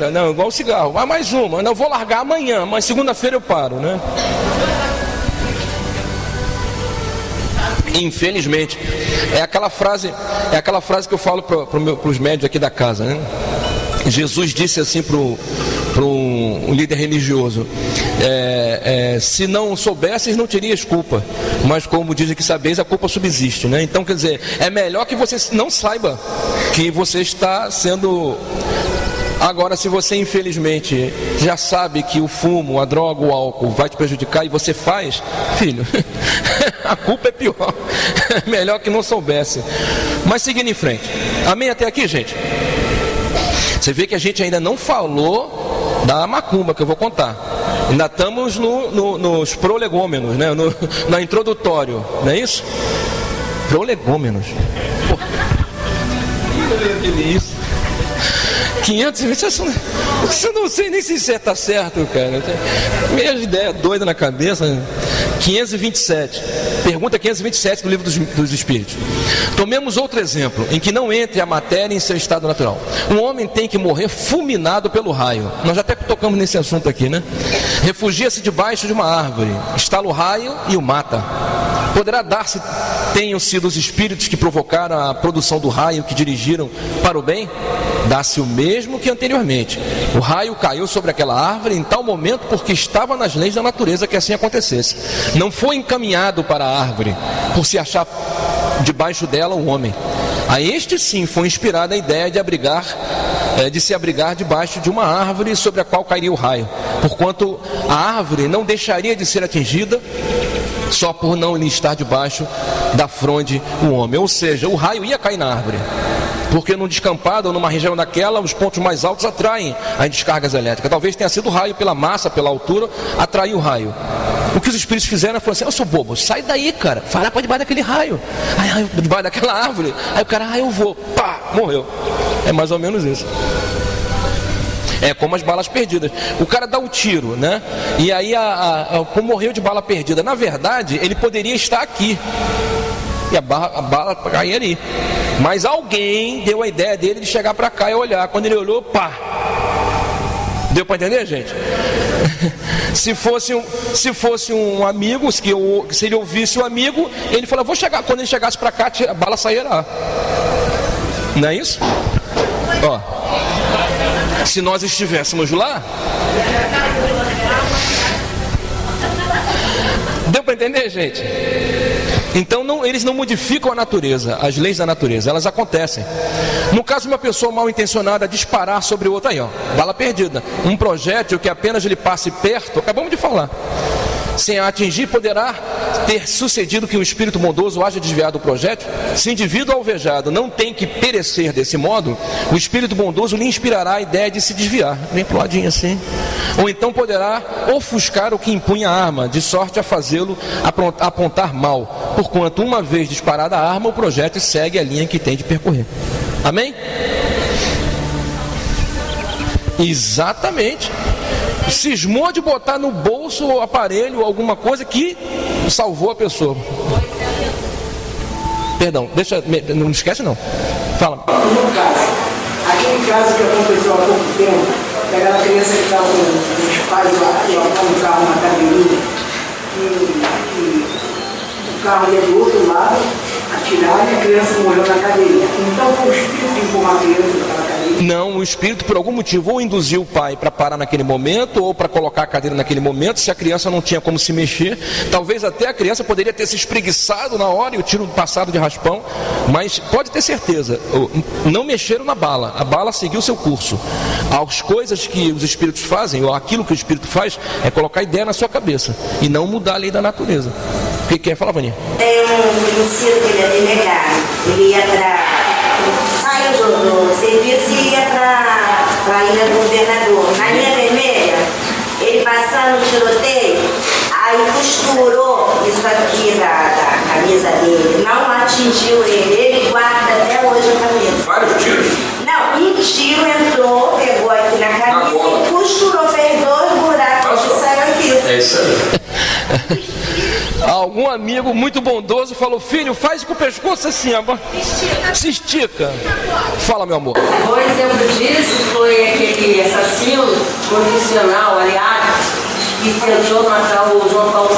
Não, igual o cigarro. Vai mais uma. Não, eu vou largar amanhã, mas segunda-feira eu paro, né? Infelizmente, é aquela frase que eu falo para os médios aqui da casa, né? Jesus disse assim para um líder religioso: se não soubesses, não terias culpa, mas como dizem que sabeis, a culpa subsiste, né? Então, quer dizer, é melhor que você não saiba que você está sendo... Agora, se você infelizmente já sabe que o fumo, a droga, o álcool vai te prejudicar e você faz, filho, a culpa é pior. É melhor que não soubesse. Mas seguindo em frente. Amém até aqui, gente? Você vê que a gente ainda não falou da macumba, que eu vou contar. Ainda estamos nos prolegômenos, né? Na introdutório, não é isso? Prolegômenos. Isso. 500, eu não sei nem se isso está certo, cara. Meia ideia doida na cabeça. 527. Pergunta 527 do Livro dos Espíritos. Tomemos outro exemplo, em que não entre a matéria em seu estado natural. Um homem tem que morrer fulminado pelo raio. Nós já até tocamos nesse assunto aqui, né? Refugia-se debaixo de uma árvore, estala o raio e o mata. Poderá dar-se tenham sido os espíritos que provocaram a produção do raio, que dirigiram para o bem? Dá-se o mesmo que anteriormente. O raio caiu sobre aquela árvore em tal momento porque estava nas leis da natureza que assim acontecesse. Não foi encaminhado para a árvore por se achar debaixo dela o homem. A este sim foi inspirada a ideia de se abrigar debaixo de uma árvore sobre a qual cairia o raio, porquanto a árvore não deixaria de ser atingida só por não estar debaixo da fronde o homem. Ou seja, o raio ia cair na árvore, porque num descampado ou numa região daquela, os pontos mais altos atraem as descargas elétricas. Talvez tenha sido o raio, pela massa, pela altura, atraiu o raio. O que os espíritos fizeram foi assim: eu sou bobo, sai daí, cara, vai lá para debaixo daquele raio. Aí, debaixo daquela árvore. Aí o cara, eu vou, pá, morreu. É mais ou menos isso. É como as balas perdidas. O cara dá um tiro, né? E aí morreu de bala perdida. Na verdade, ele poderia estar aqui e a bala cair ali. Mas alguém deu a ideia dele de chegar para cá e olhar. Quando ele olhou, pá! Deu para entender, gente? Se fosse um amigo, se ele ouvisse o amigo, ele falou: vou chegar. Quando ele chegasse para cá, a bala sairá. Não é isso? Ó, se nós estivéssemos lá, deu para entender, gente? Então eles não modificam a natureza, as leis da natureza, elas acontecem. No caso de uma pessoa mal intencionada disparar sobre outra, aí ó, bala perdida, um projétil que apenas lhe passe perto, acabamos de falar, sem a atingir, poderá ter sucedido que o espírito bondoso haja desviado o projétil, se o indivíduo alvejado não tem que perecer desse modo, o espírito bondoso lhe inspirará a ideia de se desviar, bem pro ladinho assim, ou então poderá ofuscar o que impunha a arma, de sorte a fazê-lo apontar mal, porquanto uma vez disparada a arma, o projétil segue a linha que tem de percorrer. Amém? Exatamente. Cismou de botar no bolso o aparelho, alguma coisa que salvou a pessoa. Perdão, não esquece não. Fala. No caso, aquele caso que aconteceu há pouco tempo, daquela criança que estava com os pais lá, que ela no carro na academia, e o carro ia do outro lado, atiraram e a criança morreu na cadeira. Então foi o espírito que empurrou a criança naquela cadeira. Não, o espírito por algum motivo ou induziu o pai para parar naquele momento, ou para colocar a cadeira naquele momento. Se a criança não tinha como se mexer, talvez até a criança poderia ter se espreguiçado na hora e o tiro passado de raspão, mas pode ter certeza, não mexeram na bala, a bala seguiu seu curso. As coisas que os espíritos fazem, ou aquilo que o espírito faz, é colocar ideia na sua cabeça e não mudar a lei da natureza. O que quer falar, Vaninha? Tem um conhecido que ele é delegado, ele ia saiu do serviço e ia para a ilha do governador. Na linha vermelha, ele passando o tiroteio, aí costurou isso aqui da camisa dele, não atingiu ele guarda até hoje a camisa. Vários tiros? Não, um tiro entrou, pegou aqui na camisa e costurou, fez 2 buracos e saiu aqui. É isso aí. Algum amigo muito bondoso falou: filho, faz com o pescoço assim, ó. Se estica. Fala, meu amor. Um exemplo disso foi aquele assassino profissional, aliado, que tentou matar o João Paulo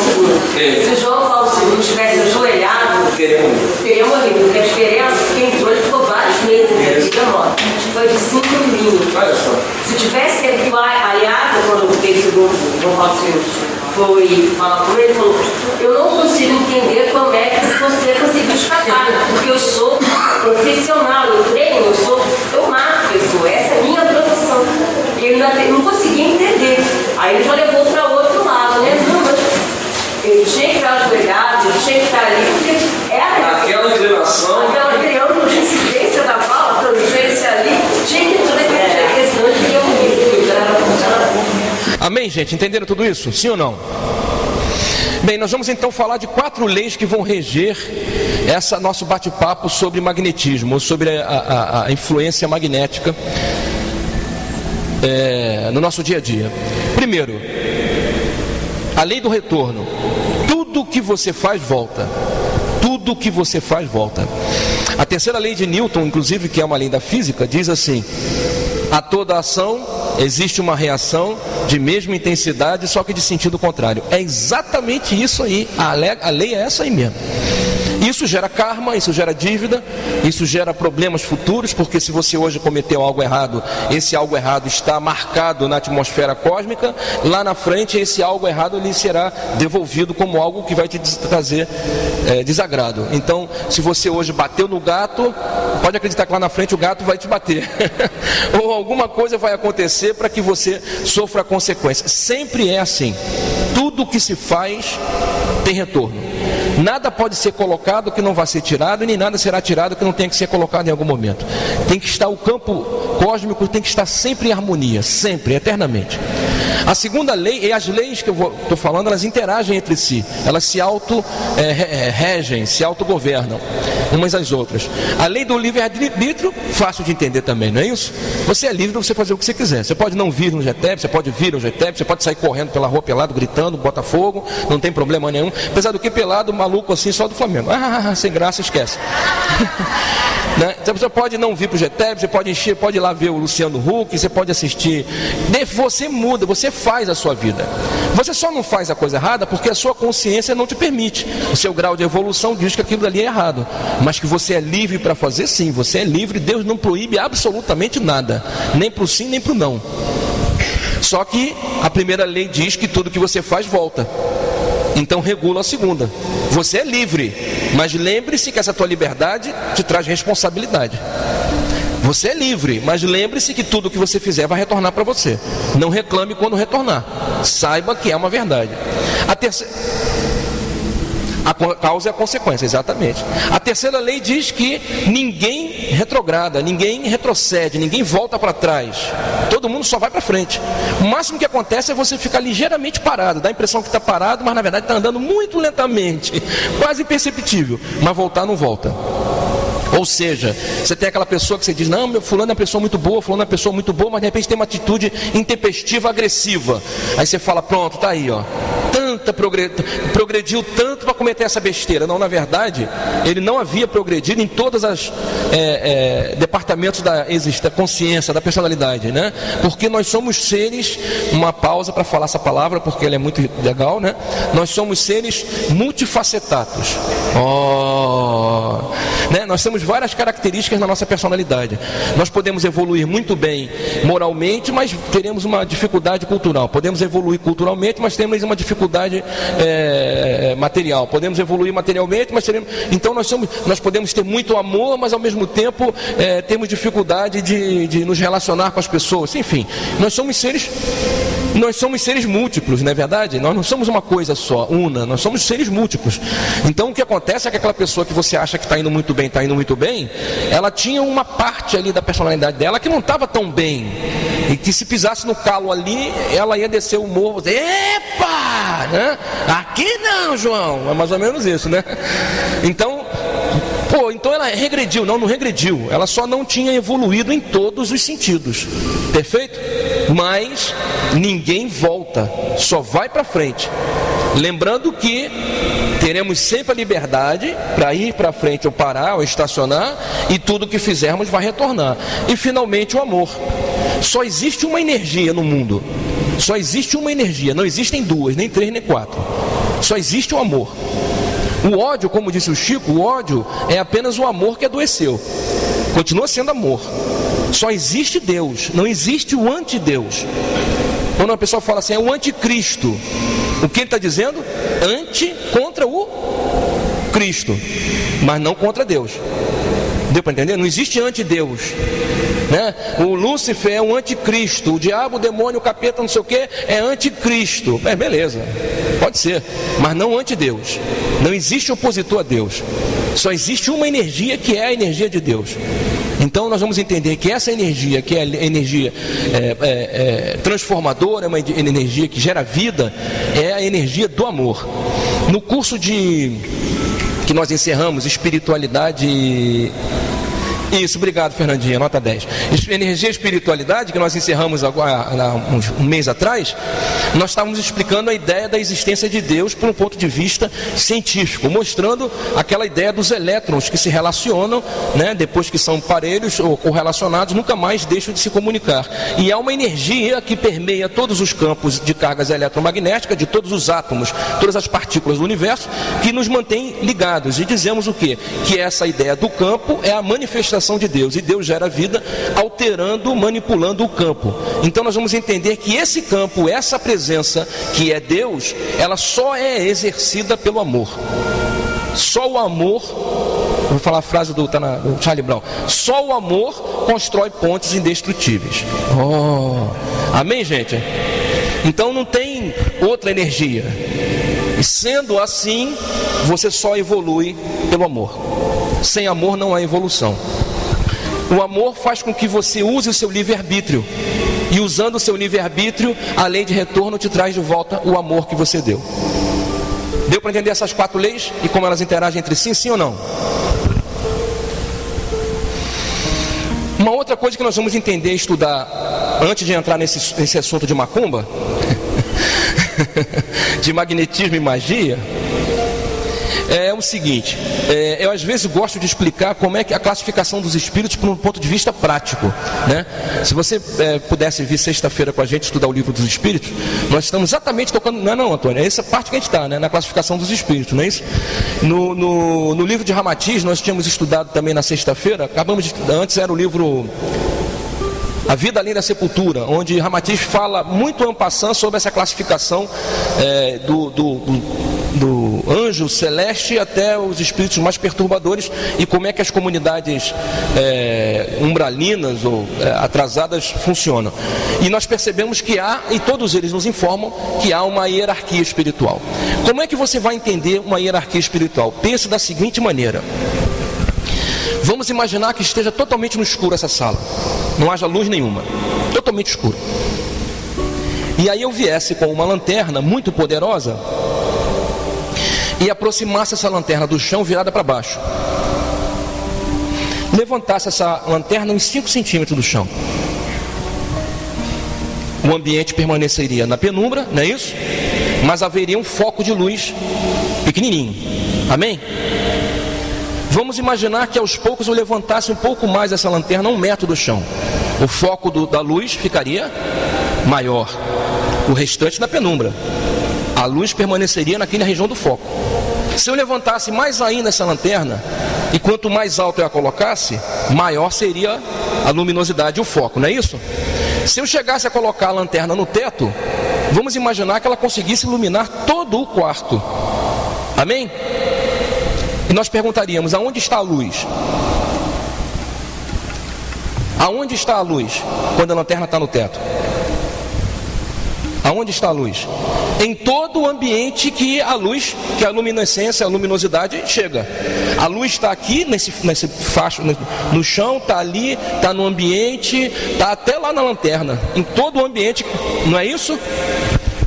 II. Se o João Paulo II tivesse ajoelhado, teria morrido. Porque a diferença é que quem entrou, ele ficou vários meses de vida morta. Foi de 5 minutos. Se tivesse sido aliado, quando teve o João Paulo II foi falar com ele, falou: eu não consigo entender como é que você conseguiu escapar, porque eu sou profissional, eu treino, eu mato pessoas, essa é a minha profissão. E ele não conseguia entender. Aí ele já levou para outro lado, né? Não, mas ele tinha que estar ajoelhado, ele tinha que estar ali, porque era aquela inclinação, aquela criando de incidência da bala, transferência ali, tinha que tudo aquele senão ele queria morrer, porque era Amém, gente? Entenderam tudo isso? Sim ou não? Bem, nós vamos então falar de 4 leis que vão reger essa nosso bate-papo sobre magnetismo, sobre a influência magnética no nosso dia a dia. Primeiro, a lei do retorno. Tudo que você faz volta. Tudo que você faz volta. A terceira lei de Newton, inclusive, que é uma lei da física, diz assim: a toda ação existe uma reação de mesma intensidade, só que de sentido contrário. É exatamente isso aí, a lei é essa aí mesmo. Isso gera karma, isso gera dívida, isso gera problemas futuros, porque se você hoje cometeu algo errado, esse algo errado está marcado na atmosfera cósmica, lá na frente esse algo errado lhe será devolvido como algo que vai te trazer desagrado. Então, se você hoje bateu no gato, pode acreditar que lá na frente o gato vai te bater ou alguma coisa vai acontecer para que você sofra a consequência. Sempre é assim, tudo que se faz tem retorno. Nada pode ser colocado que não vai ser tirado, e nem nada será tirado que não tenha que ser colocado em algum momento. Tem que estar, o campo cósmico tem que estar sempre em harmonia, sempre, eternamente. A segunda lei, e as leis que eu estou falando, elas interagem entre si, elas se auto-regem, se autogovernam umas às outras. A lei do livre-arbítrio, fácil de entender também, não é isso? Você é livre para você fazer o que você quiser. Você pode não vir no GTEP, você pode vir no GTEP, você pode sair correndo pela rua pelado, gritando, Botafogo, não tem problema nenhum. Apesar do que pelado, maluco assim, só do Flamengo. Sem graça, esquece. Né? Então você pode não vir para o GTEP, você pode encher, pode ir lá ver o Luciano Huck, você pode assistir. Você muda, você faz a sua vida. Você só não faz a coisa errada porque a sua consciência não te permite. O seu grau de evolução diz que aquilo ali é errado. Mas que você é livre para fazer, sim, você é livre. Deus não proíbe absolutamente nada, nem para o sim, nem para o não. Só que a primeira lei diz que tudo que você faz volta. Então regula a segunda. Você é livre, mas lembre-se que essa tua liberdade te traz responsabilidade. Você é livre, mas lembre-se que tudo que você fizer vai retornar para você. Não reclame quando retornar. Saiba que é uma verdade. A causa e a consequência, exatamente. A terceira lei diz que ninguém retrograda, ninguém retrocede, ninguém volta para trás. Todo mundo só vai para frente. O máximo que acontece é você ficar ligeiramente parado. Dá a impressão que está parado, mas na verdade está andando muito lentamente, quase imperceptível. Mas voltar não volta. Ou seja, você tem aquela pessoa que você diz, não, meu fulano é uma pessoa muito boa, fulano é uma pessoa muito boa, mas de repente tem uma atitude intempestiva, agressiva. Aí você fala, pronto, tá aí, ó. Progrediu tanto para cometer essa besteira. Não, na verdade, ele não havia progredido em todos os departamentos da consciência, da personalidade, né? Porque nós somos seres, uma pausa para falar essa palavra, porque ela é muito legal, né? Nós somos seres multifacetados. Né? Nós temos várias características na nossa personalidade. Nós podemos evoluir muito bem moralmente, mas teremos uma dificuldade cultural. Podemos evoluir culturalmente, mas temos uma dificuldade material. Podemos evoluir materialmente, mas teremos... Então nós podemos ter muito amor, mas ao mesmo tempo temos dificuldade de nos relacionar com as pessoas. Enfim, nós somos seres múltiplos, não é verdade? Nós não somos uma coisa só, una, nós somos seres múltiplos. Então o que acontece é que aquela pessoa que você acha que está indo muito bem, ela tinha uma parte ali da personalidade dela que não estava tão bem, e que se pisasse no calo ali, ela ia descer o morro, dizer, epa, né? Aqui não, João, é mais ou menos isso, né? Então ela regrediu. Não regrediu, ela só não tinha evoluído em todos os sentidos, perfeito? Mas ninguém volta, só vai para frente. Lembrando que teremos sempre a liberdade para ir para frente ou parar ou estacionar, e tudo que fizermos vai retornar. E finalmente o amor. Só existe uma energia no mundo, só existe uma energia, não existem duas, nem três, nem quatro. Só existe o amor. O ódio, como disse o Chico, o ódio é apenas o amor que adoeceu. Continua sendo amor. Só existe Deus, não existe o antideus. Quando uma pessoa fala assim, é o anticristo, o que ele está dizendo? Anti contra o Cristo, mas não contra Deus. Deu para entender? Não existe antideus, né? O Lúcifer é um anticristo, o diabo, o demônio, o capeta, não sei o que, é anticristo. Beleza, pode ser, mas não antideus. Não existe opositor a Deus. Só existe uma energia, que é a energia de Deus. Então nós vamos entender que essa energia, que é a energia transformadora, é uma energia que gera vida, é a energia do amor. No curso que nós encerramos, espiritualidade... Isso, obrigado, Fernandinha, nota 10. Energia e espiritualidade, que nós encerramos agora, um mês atrás, nós estávamos explicando a ideia da existência de Deus por um ponto de vista científico, mostrando aquela ideia dos elétrons que se relacionam, né, depois que são parelhos ou correlacionados, nunca mais deixam de se comunicar. E há uma energia que permeia todos os campos de cargas eletromagnéticas, de todos os átomos, todas as partículas do universo, que nos mantém ligados. E dizemos o quê? Que essa ideia do campo é a manifestação de Deus, e Deus gera vida alterando, manipulando o campo. Então nós vamos entender que esse campo, essa presença que é Deus, ela só é exercida pelo amor. Só o amor, vou falar a frase do Charlie Brown, só o amor constrói pontes indestrutíveis. Amém, gente? Então não tem outra energia. E sendo assim, você só evolui pelo amor. Sem amor não há evolução. O amor faz com que você use o seu livre-arbítrio. E usando o seu livre-arbítrio, a lei de retorno te traz de volta o amor que você deu. Deu para entender essas 4 leis e como elas interagem entre si, sim ou não? Uma outra coisa que nós vamos entender e estudar antes de entrar nesse assunto de macumba, de magnetismo e magia, é o seguinte, eu às vezes gosto de explicar como é que a classificação dos espíritos por um ponto de vista prático, né? Se você pudesse vir sexta-feira com a gente estudar o livro dos espíritos, nós estamos exatamente tocando, não, Antônio, é essa parte que a gente está, né? Na classificação dos espíritos, não é isso? No livro de Ramatiz, nós tínhamos estudado também na sexta-feira, acabamos de estudar, antes era o livro A Vida Além da Sepultura, onde Ramatiz fala muito en passant sobre essa classificação do anjo celeste até os espíritos mais perturbadores, e como é que as comunidades umbralinas ou atrasadas funcionam. E nós percebemos que há, e todos eles nos informam, que há uma hierarquia espiritual. Como é que você vai entender uma hierarquia espiritual? Pense da seguinte maneira: vamos imaginar que esteja totalmente no escuro essa sala, não haja luz nenhuma, totalmente escuro. E aí eu viesse com uma lanterna muito poderosa e aproximasse essa lanterna do chão virada para baixo, levantasse essa lanterna uns 5 centímetros do chão. O ambiente permaneceria na penumbra, não é isso? Mas haveria um foco de luz pequenininho. Amém? Vamos imaginar que aos poucos eu levantasse um pouco mais essa lanterna, 1 metro do chão. O foco da luz ficaria maior, o restante na penumbra. A luz permaneceria naquela região do foco. Se eu levantasse mais ainda essa lanterna, e quanto mais alto eu a colocasse, maior seria a luminosidade e o foco, não é isso? Se eu chegasse a colocar a lanterna no teto, vamos imaginar que ela conseguisse iluminar todo o quarto. Amém? E nós perguntaríamos: aonde está a luz? Aonde está a luz quando a lanterna está no teto? Aonde está a luz? Em todo o ambiente que a luz, que a luminescência, a luminosidade chega. A luz está aqui, nesse facho, no chão, está ali, está no ambiente, está até lá na lanterna. Em todo o ambiente, não é isso?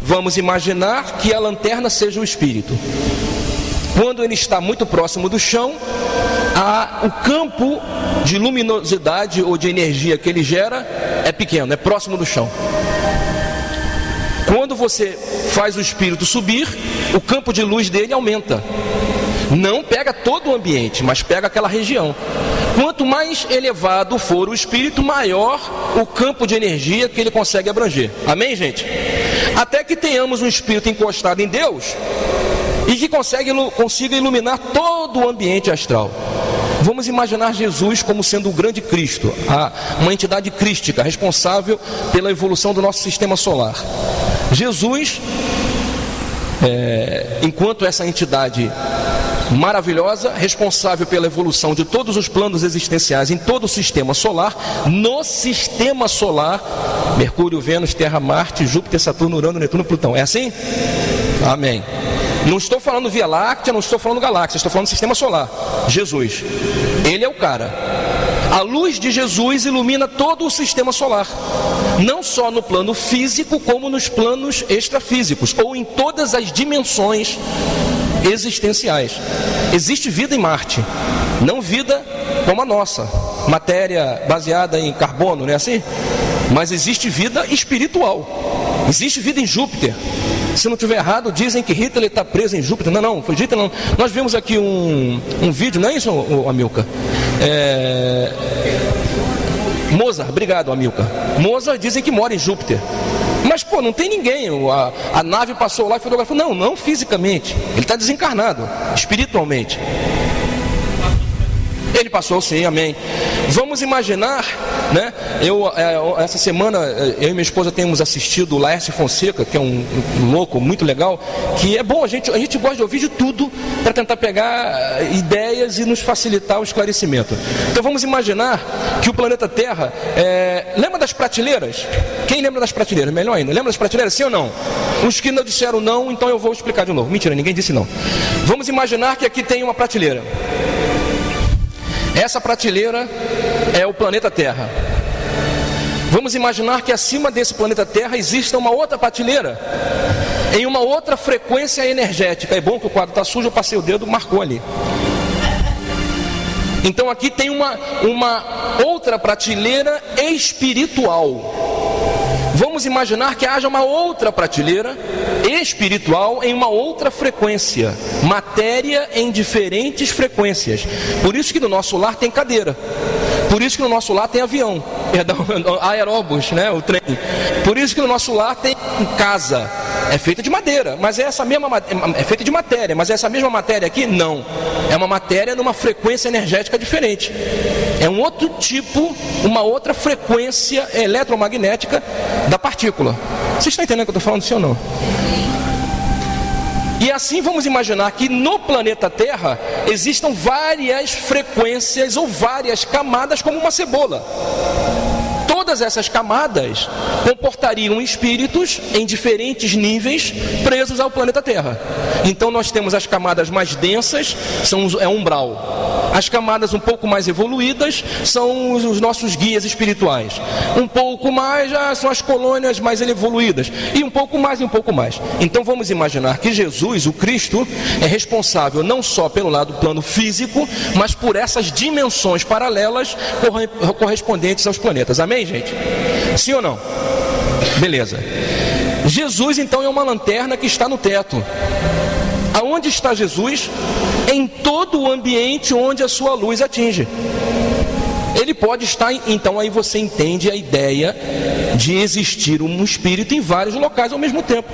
Vamos imaginar que a lanterna seja o espírito. Quando ele está muito próximo do chão, o campo de luminosidade ou de energia que ele gera é pequeno, é próximo do chão. Quando você faz o espírito subir, o campo de luz dele aumenta. Não pega todo o ambiente, mas pega aquela região. Quanto mais elevado for o espírito, maior o campo de energia que ele consegue abranger. Amém, gente? Até que tenhamos um espírito encostado em Deus e que consiga iluminar todo o ambiente astral. Vamos imaginar Jesus como sendo o grande Cristo, uma entidade crística, responsável pela evolução do nosso sistema solar. Jesus, enquanto essa entidade maravilhosa, responsável pela evolução de todos os planos existenciais em todo o sistema solar, no sistema solar, Mercúrio, Vênus, Terra, Marte, Júpiter, Saturno, Urano, Netuno, Plutão. É assim? Amém. Não estou falando Via Láctea, não estou falando galáxia, estou falando sistema solar. Jesus, ele é o cara. A luz de Jesus ilumina todo o sistema solar, não só no plano físico, como nos planos extrafísicos, ou em todas as dimensões existenciais. Existe vida em Marte, não vida como a nossa, matéria baseada em carbono, não é assim? Mas existe vida espiritual, existe vida em Júpiter. Se não estiver errado, dizem que Hitler está preso em Júpiter. Não, foi Hitler não. Nós vimos aqui um vídeo, não é isso, Amilcar? Mozart, obrigado, Amilcar. Mozart dizem que mora em Júpiter. Mas, não tem ninguém. A nave passou lá e fotografou. Não fisicamente. Ele está desencarnado, espiritualmente. Ele passou, sim, amém. Vamos imaginar, né? Essa semana, eu e minha esposa temos assistido o Laércio Fonseca, que é um louco muito legal, que é bom, a gente gosta de ouvir de tudo para tentar pegar ideias e nos facilitar o esclarecimento. Então vamos imaginar que o planeta Terra, lembra das prateleiras? Quem lembra das prateleiras? Melhor ainda, lembra das prateleiras, sim ou não? Os que não disseram não, então eu vou explicar de novo. Mentira, ninguém disse não. Vamos imaginar que aqui tem uma prateleira. Essa prateleira é o planeta Terra. Vamos imaginar que acima desse planeta Terra exista uma outra prateleira, em uma outra frequência energética. É bom que o quadro está sujo, eu passei o dedo, marcou ali. Então aqui tem uma outra prateleira espiritual. Vamos imaginar que haja uma outra prateleira espiritual em uma outra frequência, matéria em diferentes frequências. Por isso que no nosso lar tem cadeira, por isso que no nosso lar tem avião, aeróbus, né, o trem. Por isso que no nosso lar tem casa, é feita de madeira, mas é essa mesma, é feita de matéria, mas essa mesma matéria aqui não. É uma matéria numa frequência energética diferente. É um outro tipo, uma outra frequência eletromagnética da partícula. Vocês estão entendendo o que eu estou falando, sim ou não? E assim vamos imaginar que no planeta Terra existam várias frequências ou várias camadas como uma cebola. Todas essas camadas comportariam espíritos em diferentes níveis presos ao planeta Terra. Então nós temos as camadas mais densas, é umbral. As camadas um pouco mais evoluídas são os nossos guias espirituais. Um pouco mais já são as colônias mais evoluídas. E um pouco mais e um pouco mais. Então vamos imaginar que Jesus, o Cristo, é responsável não só pelo lado do plano físico, mas por essas dimensões paralelas correspondentes aos planetas. Amém, gente? Sim ou não? Beleza. Jesus então é uma lanterna que está no teto. Aonde está Jesus? Em todo o ambiente onde a sua luz atinge. Ele pode estar, então aí você entende a ideia de existir um espírito em vários locais ao mesmo tempo.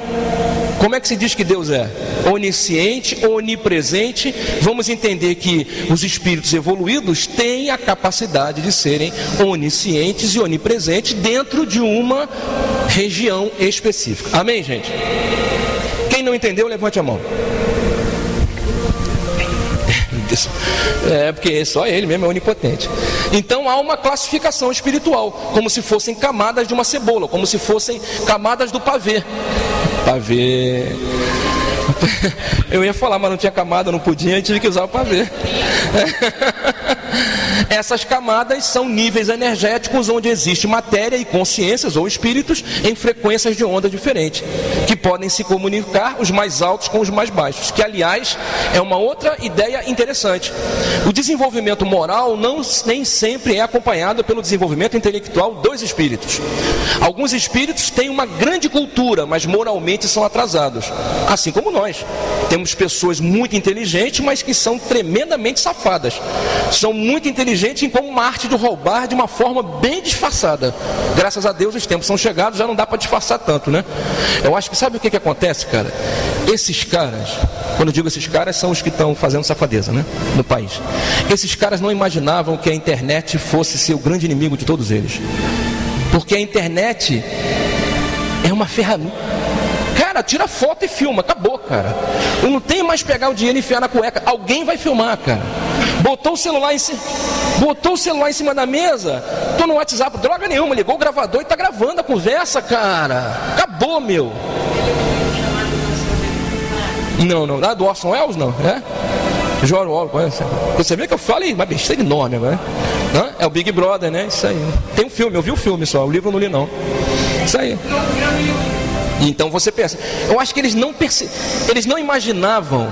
Como é que se diz que Deus é? Onisciente, onipresente. Vamos entender que os espíritos evoluídos têm a capacidade de serem oniscientes e onipresentes dentro de uma região específica. Amém, gente? Quem não entendeu, levante a mão. É, porque só ele mesmo é onipotente. Então há uma classificação espiritual, como se fossem camadas de uma cebola, como se fossem camadas do pavê. Pavê. Eu ia falar, mas não tinha camada, não podia, e tive que usar o pavê. Essas camadas são níveis energéticos onde existe matéria e consciências ou espíritos em frequências de onda diferentes, que podem se comunicar os mais altos com os mais baixos, que aliás é uma outra ideia interessante. O desenvolvimento moral nem sempre é acompanhado pelo desenvolvimento intelectual dos espíritos. Alguns espíritos têm uma grande cultura, mas moralmente são atrasados, assim como nós. Temos pessoas muito inteligentes, mas que são tremendamente safadas. São muito inteligentes em como uma arte de roubar de uma forma bem disfarçada. Graças a Deus os tempos são chegados, já não dá para disfarçar tanto, né? Eu acho que sabe o que acontece, cara? Esses caras, quando eu digo esses caras, são os que estão fazendo safadeza, né? No país. Esses caras não imaginavam que a internet fosse ser o grande inimigo de todos eles. Porque a internet é uma ferramenta. Cara, tira foto e filma, acabou, cara. Eu não tenho mais pegar o dinheiro e enfiar na cueca. Alguém vai filmar, cara. Botou o celular em cima da mesa, tô no WhatsApp, droga nenhuma, ligou o gravador e tá gravando a conversa, cara. Acabou, meu. Não, do Orson Welles, não, é? George Orwell, você vê que eu falo uma besteira enorme agora, né? É o Big Brother, né? Isso aí. Tem um filme, eu vi o filme só, o livro eu não li não. Isso aí. Então você pensa, eu acho que eles não imaginavam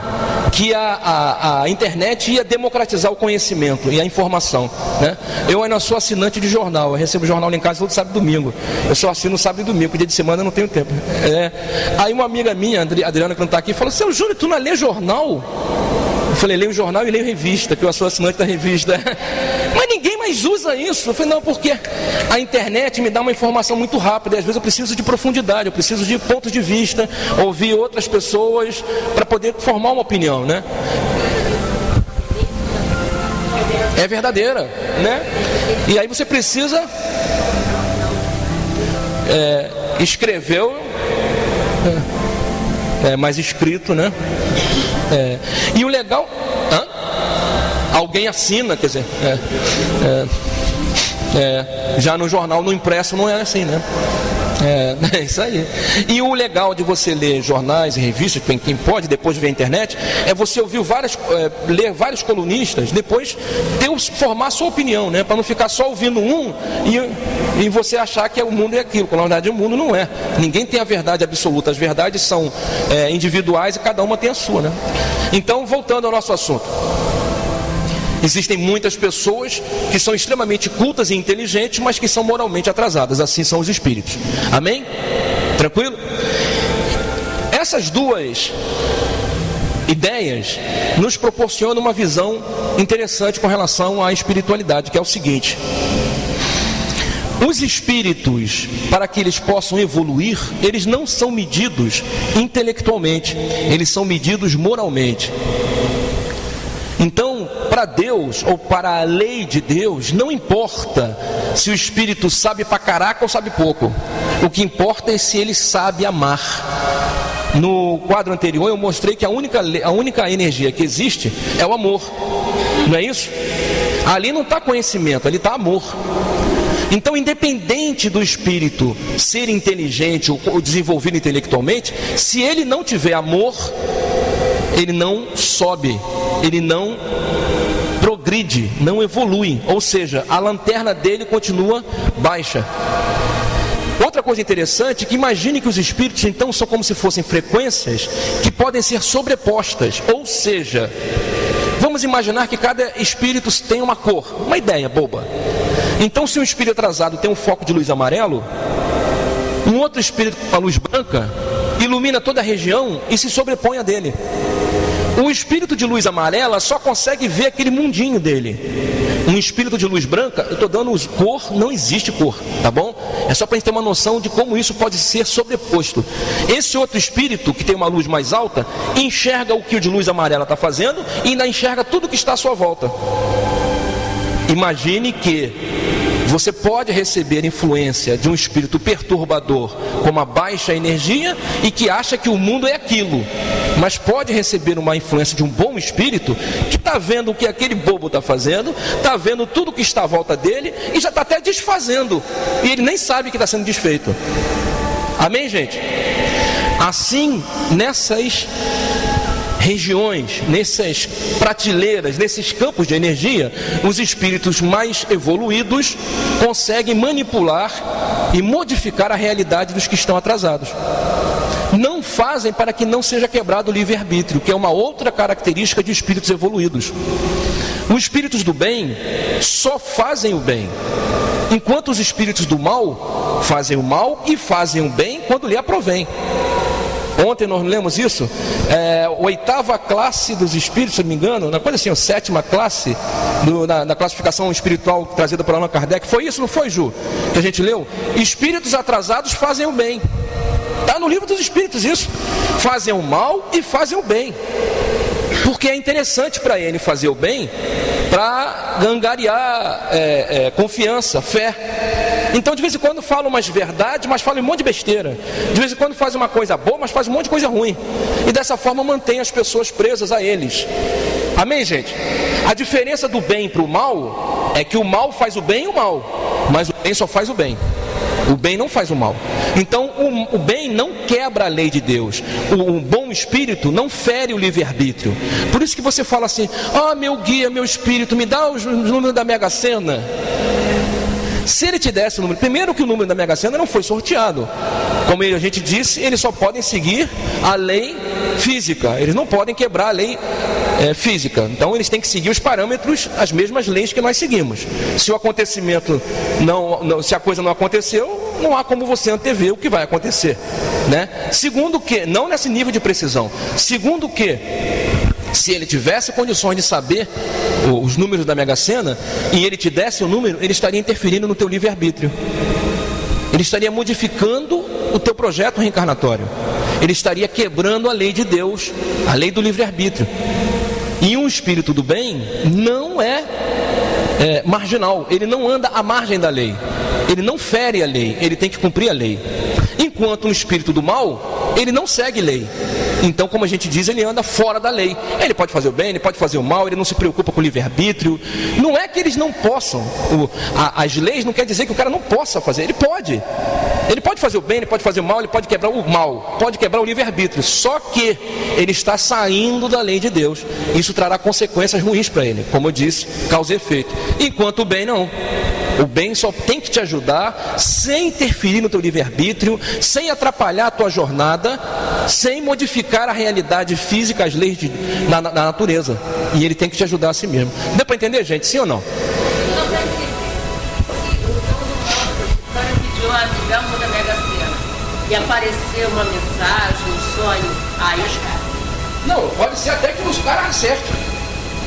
que a internet ia democratizar o conhecimento e a informação, né? Eu ainda sou assinante de jornal, eu recebo jornal lá em casa todo sábado e domingo. Eu só assino sábado e domingo, porque dia de semana eu não tenho tempo. Aí uma amiga minha, Adriana, que não está aqui, falou: seu Júnior, tu não lê jornal? Eu falei: leio jornal e leio revista, que eu sou assinante da revista. Mas ninguém mais usa isso. Eu falei: não, porque a internet me dá uma informação muito rápida, e às vezes eu preciso de profundidade, eu preciso de pontos de vista, ouvir outras pessoas para poder formar uma opinião, né? É verdadeira, né? E aí você precisa escreveu mais escrito, né? E o legal, alguém assina, quer dizer, já no jornal, no impresso não é assim, né? É isso aí. E o legal de você ler jornais e revistas, quem pode, depois de ver a internet, é você ouvir ler vários colunistas, depois formar sua opinião, né? Para não ficar só ouvindo um e você achar que o mundo é aquilo, quando na verdade o mundo não é. Ninguém tem a verdade absoluta, as verdades são individuais e cada uma tem a sua, né? Então, voltando ao nosso assunto. Existem muitas pessoas que são extremamente cultas e inteligentes, mas que são moralmente atrasadas. Assim são os espíritos. Amém? Tranquilo? Essas duas ideias nos proporcionam uma visão interessante com relação à espiritualidade, que é o seguinte: os espíritos, para que eles possam evoluir, eles não são medidos intelectualmente, eles são medidos moralmente. Então, para Deus, ou para a lei de Deus, não importa se o espírito sabe pra caraca ou sabe pouco. O que importa é se ele sabe amar. No quadro anterior eu mostrei que a única energia que existe é o amor. Não é isso? Ali não está conhecimento, ali está amor. Então, independente do espírito ser inteligente ou desenvolvido intelectualmente, se ele não tiver amor, ele não sobe, ele não progride, não evolui. Ou seja, a lanterna dele continua baixa. Outra coisa interessante é que imagine que os espíritos então são como se fossem frequências que podem ser sobrepostas. Ou seja, vamos imaginar que cada espírito tem uma cor, uma ideia boba. Então, se um espírito atrasado tem um foco de luz amarelo, um outro espírito com a luz branca ilumina toda a região e se sobrepõe a dele. O espírito de luz amarela só consegue ver aquele mundinho dele. Um espírito de luz branca, eu estou dando cor, não existe cor, tá bom? É só para a gente ter uma noção de como isso pode ser sobreposto. Esse outro espírito, que tem uma luz mais alta, enxerga o que o de luz amarela está fazendo e ainda enxerga tudo que está à sua volta. Imagine que você pode receber influência de um espírito perturbador com uma baixa energia e que acha que o mundo é aquilo, mas pode receber uma influência de um bom espírito que está vendo o que aquele bobo está fazendo, está vendo tudo que está à volta dele e já está até desfazendo, e ele nem sabe que está sendo desfeito. Amém, gente? Assim, nessas regiões, nessas prateleiras, nesses campos de energia, os espíritos mais evoluídos conseguem manipular e modificar a realidade dos que estão atrasados. Não fazem para que não seja quebrado o livre-arbítrio, que é uma outra característica de espíritos evoluídos. Os espíritos do bem só fazem o bem, enquanto os espíritos do mal fazem o mal e fazem o bem quando lhe aprovém. Ontem nós lemos isso, a 8ª classe dos espíritos, se não me engano, na coisa assim, a 7ª classe, na classificação espiritual trazida por Allan Kardec, foi isso, não foi, Ju? Que a gente leu? Espíritos atrasados fazem o bem. Está no livro dos espíritos isso. Fazem o mal e fazem o bem. Porque é interessante para ele fazer o bem, para angariar confiança, fé. Então de vez em quando fala umas verdades, mas fala um monte de besteira. De vez em quando faz uma coisa boa, mas faz um monte de coisa ruim. E dessa forma mantém as pessoas presas a eles. Amém, gente? A diferença do bem para o mal é que o mal faz o bem e o mal, mas o bem só faz o bem. O bem não faz o mal. Então o bem não quebra a lei de Deus. O bom espírito não fere o livre-arbítrio. Por isso que você fala assim: ah, meu guia, meu espírito, me dá os números da Mega Sena. Se ele te desse o número, primeiro que o número da Mega Sena não foi sorteado. Como a gente disse, eles só podem seguir a lei física. Eles não podem quebrar a lei física. Então eles têm que seguir os parâmetros, as mesmas leis que nós seguimos. Se o acontecimento se a coisa não aconteceu, não há como você antever o que vai acontecer, né? Segundo que, não nesse nível de precisão. Segundo que, se ele tivesse condições de saber os números da Mega Sena e ele te desse o número, ele estaria interferindo no teu livre-arbítrio. Ele estaria modificando o teu projeto reencarnatório. Ele estaria quebrando a lei de Deus, a lei do livre-arbítrio. E um espírito do bem não é marginal, ele não anda à margem da lei, ele não fere a lei, ele tem que cumprir a lei. Enquanto um espírito do mal, ele não segue lei. Então, como a gente diz, ele anda fora da lei. Ele pode fazer o bem, ele pode fazer o mal, ele não se preocupa com o livre-arbítrio. Não é que eles não possam. As leis não quer dizer que o cara não possa fazer. Ele pode. Ele pode fazer o bem, ele pode fazer o mal, ele pode quebrar o mal, pode quebrar o livre-arbítrio. Só que ele está saindo da lei de Deus. Isso trará consequências ruins para ele. Como eu disse, causa e efeito. Enquanto o bem não. O bem só tem que te ajudar sem interferir no teu livre-arbítrio, sem atrapalhar a tua jornada, sem modificar a realidade física, as leis na natureza. E ele tem que te ajudar a si mesmo. Deu para entender, gente? Sim ou não? Digamos da Mega Sena e aparecer uma mensagem, um sonho, aí não, pode ser até que os caras acertem.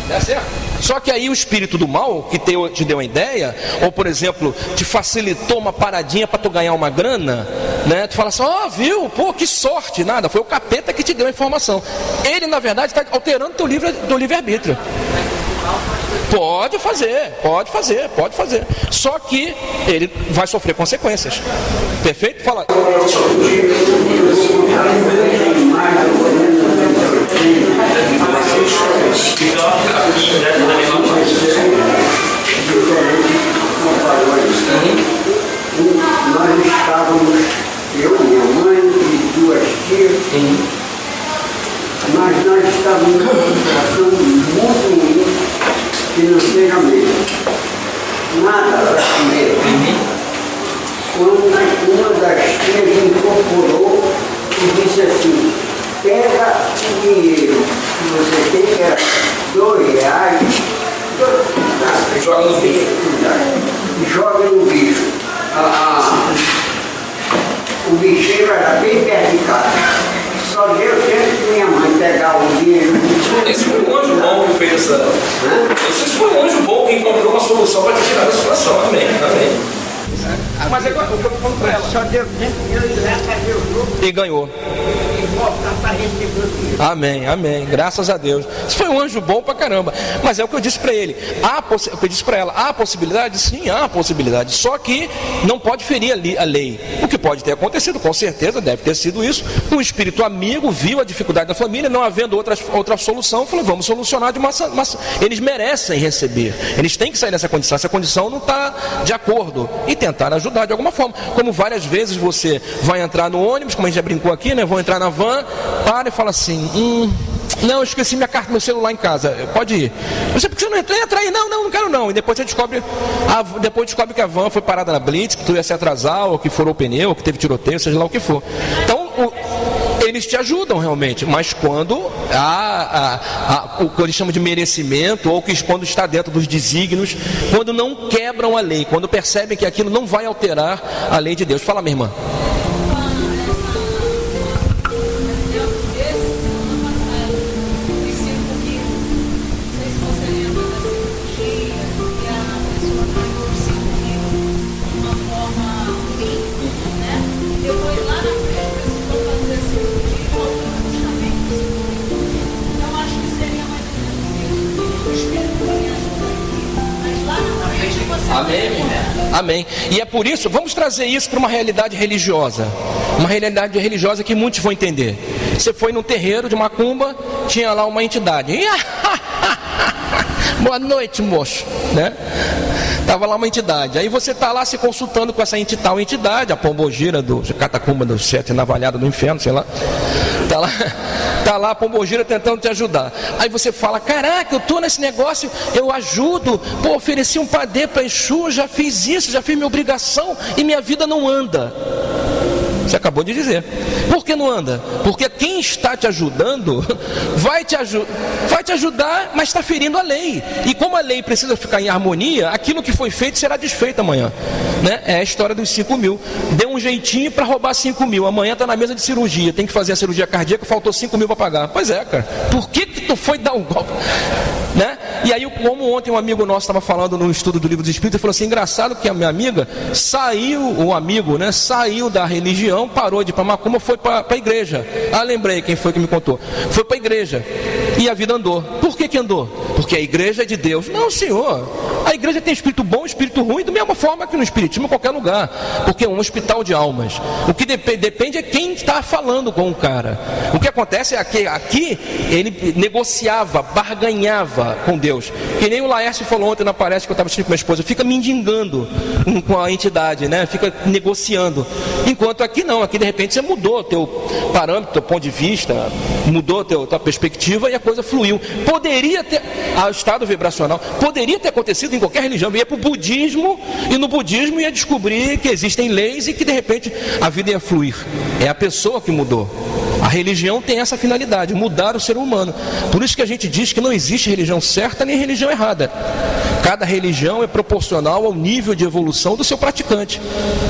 Dá certo? Só que aí o espírito do mal, que te deu uma ideia, ou por exemplo, te facilitou uma paradinha para tu ganhar uma grana, né? Tu fala assim, viu, pô, que sorte, nada, foi o capeta que te deu a informação. Ele na verdade está alterando teu livre-arbítrio. Pode fazer. Só que ele vai sofrer consequências. Perfeito? Fala. Nós estávamos, eu, minha mãe e 2 tias, mas nós estávamos numa situação muito ruim financeiramente. Nada para comer. Quando uma das tias incorporou e disse assim, pega o dinheiro que você tem, que era R$2, joga no bicho. O bicheiro era bem perto de casa. Só deu tempo de minha mãe pegar o dinheiro. Esse foi um anjo bom que fez essa. Esse foi um anjo bom que encontrou uma solução para te tirar da situação. Amém. Mas agora eu estou falando para ela. Só deu tempo de eu ir lá fazer o jogo E ganhou. e voltar para receber o dinheiro. Amém. Graças a Deus. Isso foi um anjo bom pra caramba. Mas é o que eu disse para ele. Eu disse para ela, há possibilidade? Sim, há possibilidade. Só que não pode ferir a lei. O que pode ter acontecido, com certeza, deve ter sido isso. Um espírito amigo viu a dificuldade da família, não havendo outra solução, falou, vamos solucionar de massa. Eles merecem receber. Eles têm que sair dessa condição. Essa condição não está de acordo. E tentar ajudar de alguma forma. Como várias vezes você vai entrar no ônibus, como a gente já brincou aqui, né? Vão entrar na van, para e fala assim, não, eu esqueci minha carta, meu celular em casa, pode ir. Você, por que você não entra aí? Não quero não. E depois você descobre que a van foi parada na blitz, que tu ia se atrasar, ou que furou o pneu, ou que teve tiroteio, seja lá o que for. Então, eles te ajudam realmente, mas quando o que eles chamam de merecimento, ou quando está dentro dos desígnios, quando não quebram a lei, quando percebem que aquilo não vai alterar a lei de Deus. Fala, minha irmã. Amém. E é por isso, vamos trazer isso para uma realidade religiosa. Uma realidade religiosa que muitos vão entender. Você foi num terreiro de macumba, tinha lá uma entidade. Boa noite, moço, né? Tava lá uma entidade. Aí você tá lá se consultando com essa tal entidade, a pombogira do catacumba dos 7 navalhada do inferno, sei lá. Tá lá a pombogira tentando te ajudar. Aí você fala, caraca, eu tô nesse negócio, eu ajudo, pô, ofereci um padê para Exu, já fiz isso, já fiz minha obrigação e minha vida não anda. Você acabou de dizer. Por que não anda? Porque quem está te ajudando vai te ajudar, mas está ferindo a lei. E como a lei precisa ficar em harmonia, aquilo que foi feito será desfeito amanhã, né? É a história dos 5 mil. Deu um jeitinho para roubar 5 mil. Amanhã está na mesa de cirurgia, tem que fazer a cirurgia cardíaca, faltou 5 mil para pagar. Pois é, cara. Por que tu foi dar um golpe? Né? E aí, como ontem um amigo nosso estava falando no estudo do Livro dos Espíritos, ele falou assim, engraçado que a minha amiga saiu da religião, parou de ir para macumba, foi para a igreja. Lembrei quem foi que me contou. Foi para a igreja. E a vida andou. Por que andou? Porque a igreja é de Deus. Não, senhor. A igreja tem espírito bom e espírito ruim, da mesma forma que no espiritismo, em qualquer lugar. Porque é um hospital de almas. O que depende é quem está falando com o cara. O que acontece é que aqui ele negociava, barganhava com Deus. Que nem o Laércio falou ontem na palestra que eu estava assistindo com minha esposa. Fica mendigando com a entidade, né? Fica negociando. Enquanto aqui não. Aqui de repente você mudou teu parâmetro, teu ponto de vista, mudou tua perspectiva e a coisa fluiu. Poderia ter, o estado vibracional, poderia ter acontecido em qualquer religião. Ia para o budismo e no budismo ia descobrir que existem leis e que de repente a vida ia fluir. É a pessoa que mudou. A religião tem essa finalidade, mudar o ser humano. Por isso que a gente diz que não existe religião certa nem religião errada. Cada religião é proporcional ao nível de evolução do seu praticante,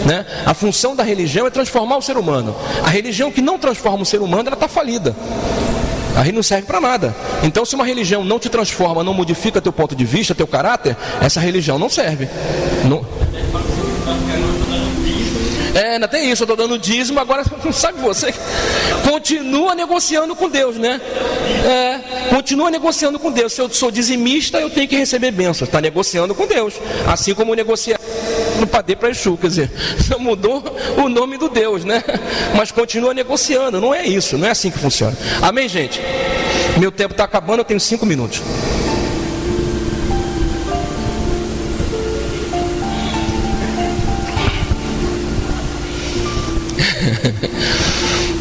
né? A função da religião é transformar o ser humano. A religião que não transforma o ser humano, ela está falida. Aí não serve para nada. Então, se uma religião não te transforma, não modifica teu ponto de vista, teu caráter, essa religião não serve. Não... ainda tem isso, eu estou dando dízimo, agora sabe você, continua negociando com Deus, né? Continua negociando com Deus. Se eu sou dizimista, eu tenho que receber bênçãos. Está negociando com Deus, assim como negociar no Padê para Exu, quer dizer, você mudou o nome do Deus, né? Mas continua negociando, não é isso, não é assim que funciona. Amém, gente? Meu tempo está acabando, eu tenho 5 minutos.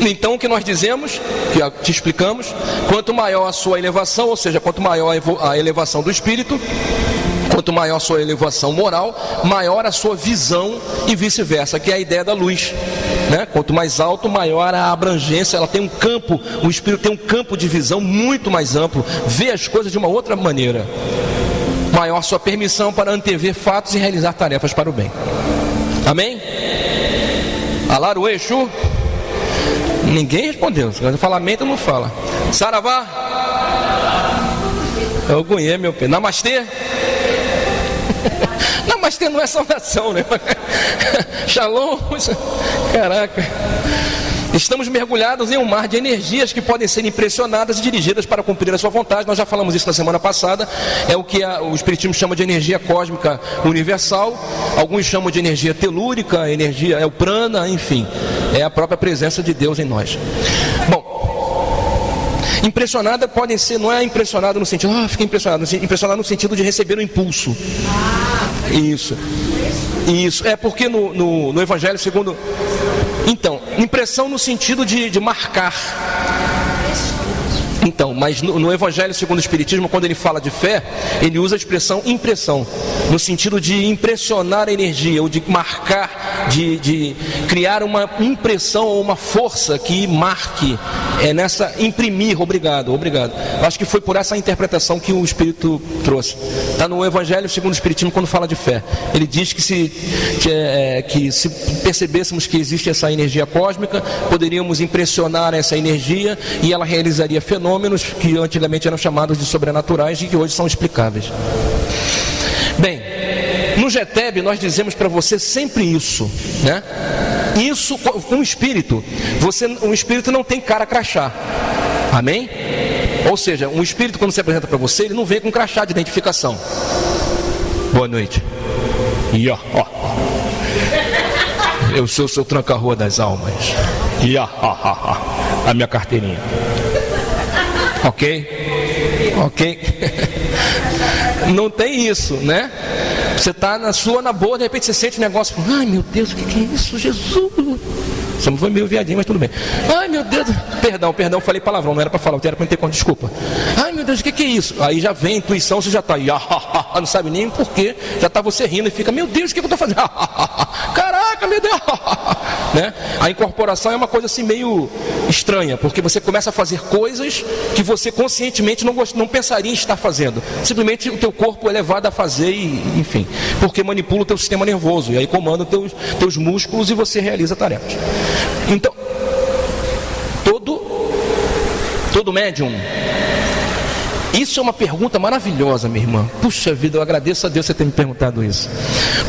Então o que nós dizemos, que te explicamos, quanto maior a sua elevação, ou seja, quanto maior a elevação do espírito, quanto maior a sua elevação moral, maior a sua visão e vice-versa, que é a ideia da luz, né? Quanto mais alto, maior a abrangência, ela tem um campo, o espírito tem um campo de visão muito mais amplo, vê as coisas de uma outra maneira, maior sua permissão para antever fatos e realizar tarefas para o bem. Amém? Alaru Exu? Ninguém respondeu. Se falar amém, então não fala. Saravá? Eu ganhei, meu pé. Namastê? Namastê não é saudação, né? Shalom? Caraca. Estamos mergulhados em um mar de energias que podem ser impressionadas e dirigidas para cumprir a sua vontade. Nós já falamos isso na semana passada. É o que o Espiritismo chama de energia cósmica universal. Alguns chamam de energia telúrica, energia é o prana, enfim. É a própria presença de Deus em nós. Bom, impressionada podem ser, não é impressionado no sentido, fiquei impressionado no sentido de receber um impulso. Isso. É porque no Evangelho segundo... Então, impressão no sentido de marcar. Então, mas no Evangelho segundo o Espiritismo, quando ele fala de fé, ele usa a expressão impressão, no sentido de impressionar a energia, ou de marcar, de criar uma impressão ou uma força que marque, imprimir, obrigado. Acho que foi por essa interpretação que o Espírito trouxe. Está no Evangelho segundo o Espiritismo, quando fala de fé. Ele diz que se percebêssemos que existe essa energia cósmica, poderíamos impressionar essa energia e ela realizaria fenômenos que antigamente eram chamados de sobrenaturais e que hoje são explicáveis. Bem, no GETEB nós dizemos para você sempre isso, né? Isso, um espírito não tem cara crachá, amém? Ou seja, um espírito quando se apresenta para você, ele não vem com crachá de identificação. Boa noite. E ó, eu sou o seu tranca-rua das almas. E a minha carteirinha. Ok? Não tem isso, né? Você está na boa, de repente você sente um negócio, ai meu Deus, o que é isso, Jesus? Você foi meio viadinho, mas tudo bem. Ai meu Deus, perdão, falei palavrão, não era para falar, eu era para ter conta, desculpa. Ai meu Deus, o que é isso? Aí já vem a intuição, você já está aí, não sabe nem porquê, já está você rindo e fica, meu Deus, o que eu estou fazendo? Caraca, meu Deus, né? A incorporação é uma coisa assim meio estranha, porque você começa a fazer coisas que você conscientemente não pensaria em estar fazendo. Simplesmente o teu corpo é levado a fazer, enfim, porque manipula o teu sistema nervoso, e aí comanda os teus músculos e você realiza tarefas. Então, todo médium, isso é uma pergunta maravilhosa, minha irmã. Puxa vida, eu agradeço a Deus você ter me perguntado isso.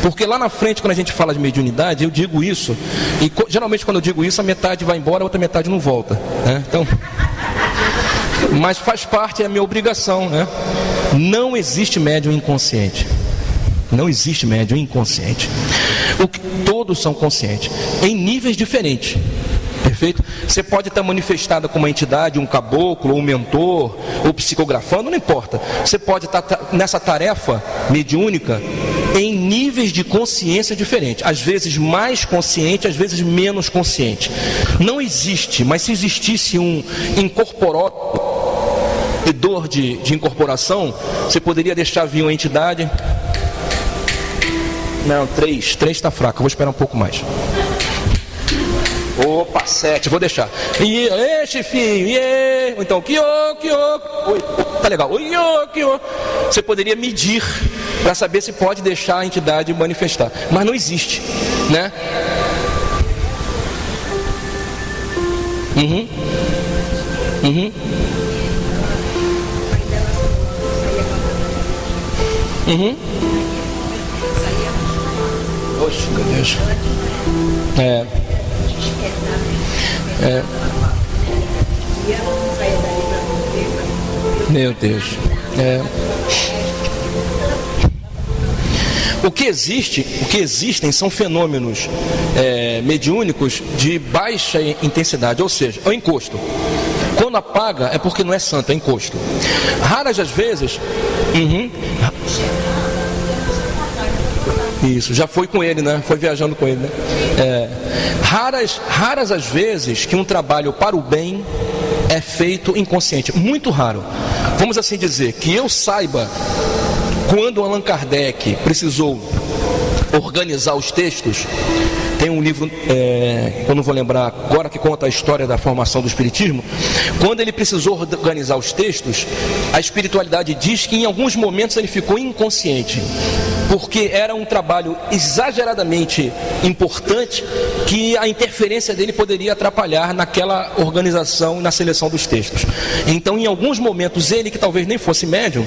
Porque lá na frente, quando a gente fala de mediunidade, eu digo isso, e geralmente quando eu digo isso, a metade vai embora, a outra metade não volta, né? Então, mas faz parte, é a minha obrigação, né? Não existe médium inconsciente. Não existe médium inconsciente. Todos são conscientes, em níveis diferentes. Perfeito? Você pode estar manifestada como uma entidade, um caboclo, um mentor, ou psicografando, não importa. Você pode estar nessa tarefa mediúnica em níveis de consciência diferentes. Às vezes mais consciente, às vezes menos consciente. Não existe, mas se existisse um incorporador de incorporação, você poderia deixar vir uma entidade. Não, 3 está fraco, eu vou esperar um pouco mais. Opa, 7, vou deixar. E chefinho, então, oi, tá legal. Oi, você poderia medir para saber se pode deixar a entidade manifestar, mas não existe, né? Oxe, meu Deus. Meu Deus. O que existem são fenômenos mediúnicos de baixa intensidade, ou seja, é o encosto. Quando apaga é porque não é santo, é encosto. Raras as vezes. Isso, já foi com ele, né? Foi viajando com ele, né? Raras as vezes que um trabalho para o bem é feito inconsciente. Muito raro. Vamos assim dizer, que eu saiba quando Allan Kardec precisou organizar os textos. Tem um livro, eu não vou lembrar agora, que conta a história da formação do Espiritismo. Quando ele precisou organizar os textos, a espiritualidade diz que em alguns momentos ele ficou inconsciente, porque era um trabalho exageradamente importante, que a interferência dele poderia atrapalhar naquela organização e na seleção dos textos. Então, em alguns momentos, ele, que talvez nem fosse médium,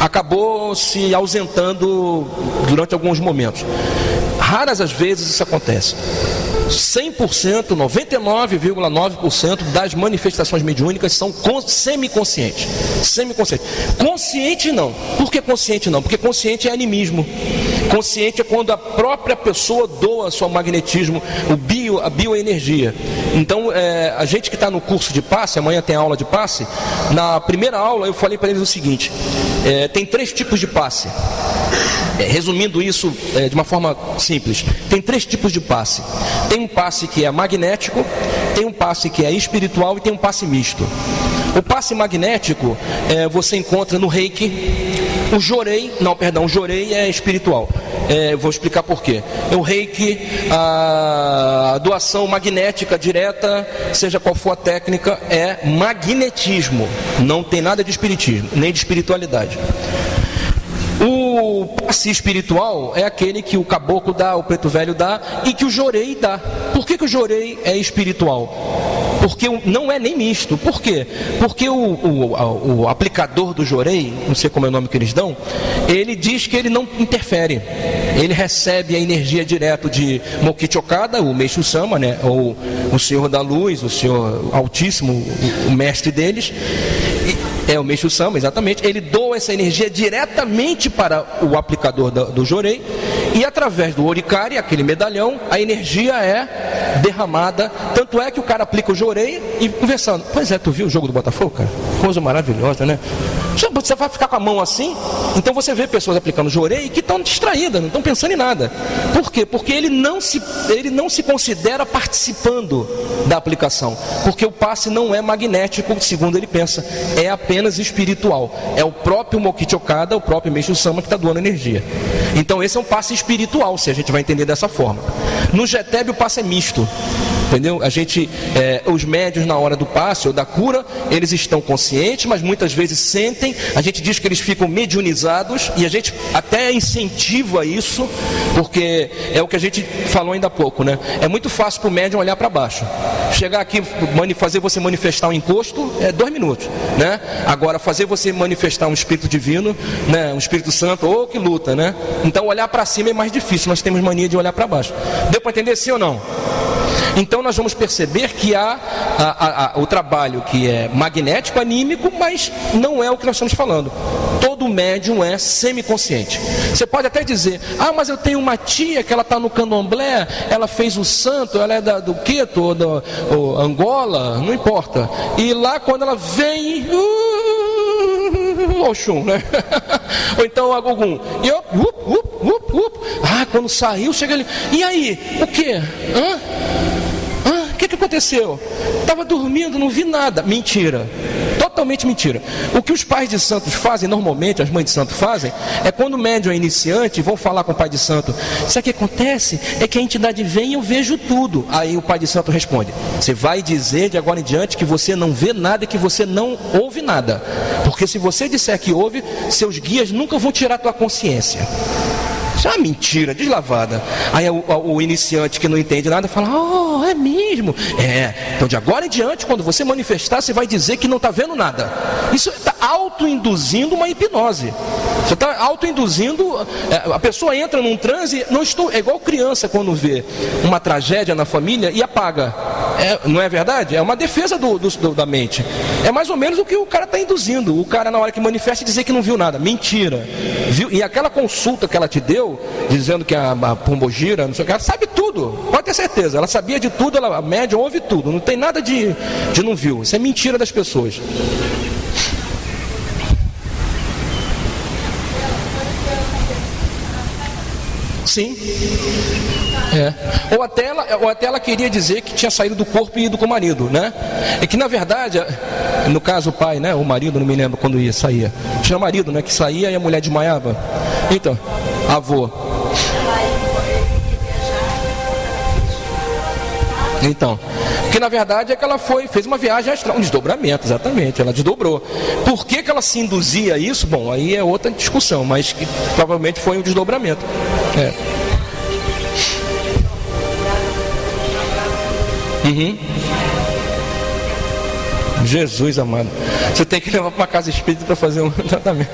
acabou se ausentando durante alguns momentos. Raras as vezes isso acontece. 100%, 99,9% das manifestações mediúnicas são semiconscientes. Consciente não. Por que consciente não? Porque consciente é animismo. Consciente é quando a própria pessoa doa seu magnetismo, a bioenergia. Então, a gente que está no curso de passe, amanhã tem aula de passe. Na primeira aula eu falei para eles o seguinte: tem 3 tipos de passe. Resumindo isso de uma forma simples, tem 3 tipos de passe. Tem um passe que é magnético, tem um passe que é espiritual e tem um passe misto. O passe magnético você encontra no Reiki. O Jorei é espiritual. Vou explicar por quê. O Reiki, a doação magnética direta, seja qual for a técnica, é magnetismo. Não tem nada de espiritismo, nem de espiritualidade. O passe espiritual é aquele que o caboclo dá, o preto velho dá, e que o Jorei dá. Por que o Jorei é espiritual? Porque não é nem misto. Por quê? Porque o aplicador do Jorei, não sei como é o nome que eles dão, ele diz que ele não interfere. Ele recebe a energia direto de Mokichi Okada, o Meishu Sama, né? Ou o Senhor da Luz, o Senhor Altíssimo, o mestre deles. O Meishu Sama, exatamente. Ele doa essa energia diretamente para o aplicador do Jorei, e através do Orikari, aquele medalhão, a energia é derramada. Tanto é que o cara aplica o Jorei e conversando: pois é, tu viu o jogo do Botafogo, cara? Coisa maravilhosa, né? Você vai ficar com a mão assim? Então você vê pessoas aplicando Jorei que estão distraídas, não estão pensando em nada. Por quê? Porque ele não se considera participando da aplicação, porque o passe não é magnético, segundo ele pensa, é apenas espiritual. É o próprio Mokichi Okada, o próprio Meishu Sama que está doando energia. Então esse é um passe espiritual, se a gente vai entender dessa forma. No Geteb o passe é misto, entendeu? Os médios na hora do passe ou da cura, eles estão conscientes, mas muitas vezes sentem. A gente diz que eles ficam mediunizados, e a gente até incentiva isso, porque é o que a gente falou ainda há pouco, né? É muito fácil para o médium olhar para baixo. Chegar aqui, fazer você manifestar um encosto, 2 minutos, né? Agora, fazer você manifestar um espírito divino, né? Um Espírito Santo, que luta, né? Então, olhar para cima é mais difícil. Nós temos mania de olhar para baixo. Deu para entender, sim ou não? Então nós vamos perceber que há o trabalho que é magnético, anímico, mas não é o que nós estamos falando. Todo médium é semiconsciente. Você pode até dizer: mas eu tenho uma tia que ela está no candomblé, ela fez o santo, ela é do Queto ou do Angola, não importa. E lá quando ela vem, Oxum, né? Ou então algum. E eu, quando saiu, chega ali. E aí? O quê? O que aconteceu? Estava dormindo, não vi nada. Mentira. Totalmente mentira. O que os pais de santos fazem, normalmente, as mães de santo fazem, é quando o médium é iniciante, vão falar com o pai de santo: isso que acontece é que a entidade vem e eu vejo tudo. Aí o pai de santo responde: você vai dizer de agora em diante que você não vê nada e que você não ouve nada. Porque se você disser que ouve, seus guias nunca vão tirar a tua consciência. Isso é uma mentira deslavada. Aí o iniciante que não entende nada fala: oh, é mesmo? Então de agora em diante, quando você manifestar, você vai dizer que não está vendo nada. Isso está autoinduzindo uma hipnose. Você está autoinduzindo. A pessoa entra num transe. É igual criança quando vê uma tragédia na família e apaga. Não é verdade? É uma defesa da mente. É mais ou menos o que o cara está induzindo. O cara, na hora que manifesta, dizer que não viu nada. Mentira. Viu? E aquela consulta que ela te deu, dizendo que a pombogira, não sei o que, ela sabe tudo. Pode ter certeza. Ela sabia de tudo, a médium ouve tudo. Não tem nada de não viu. Isso é mentira das pessoas. Sim. Ou até ela queria dizer que tinha saído do corpo e ido com o marido, né? É que na verdade, no caso o pai, né? O marido, não me lembro quando saía. Tinha o marido, né? Que saía e a mulher desmaiava. Então, avô. Então, porque na verdade é que ela fez uma viagem astral, um desdobramento, exatamente, ela desdobrou. Por que ela se induzia a isso? Bom, aí é outra discussão, mas que provavelmente foi um desdobramento. Jesus amado, você tem que levar para uma casa espírita para fazer um tratamento.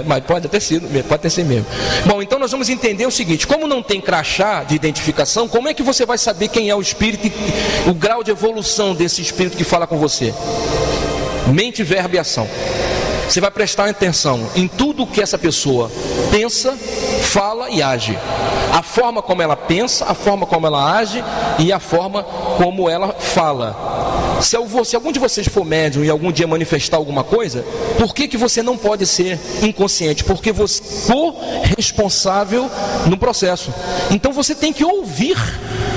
Mas pode ter sido mesmo. Bom, então nós vamos entender o seguinte: como não tem crachá de identificação, como é que você vai saber quem é o espírito e o grau de evolução desse espírito que fala com você? Mente, verbo e ação. Você vai prestar atenção em tudo que essa pessoa pensa, fala e age. A forma como ela pensa, a forma como ela age e a forma como ela fala. Se algum de vocês for médium e algum dia manifestar alguma coisa, por que você não pode ser inconsciente? Porque você for responsável no processo. Então você tem que ouvir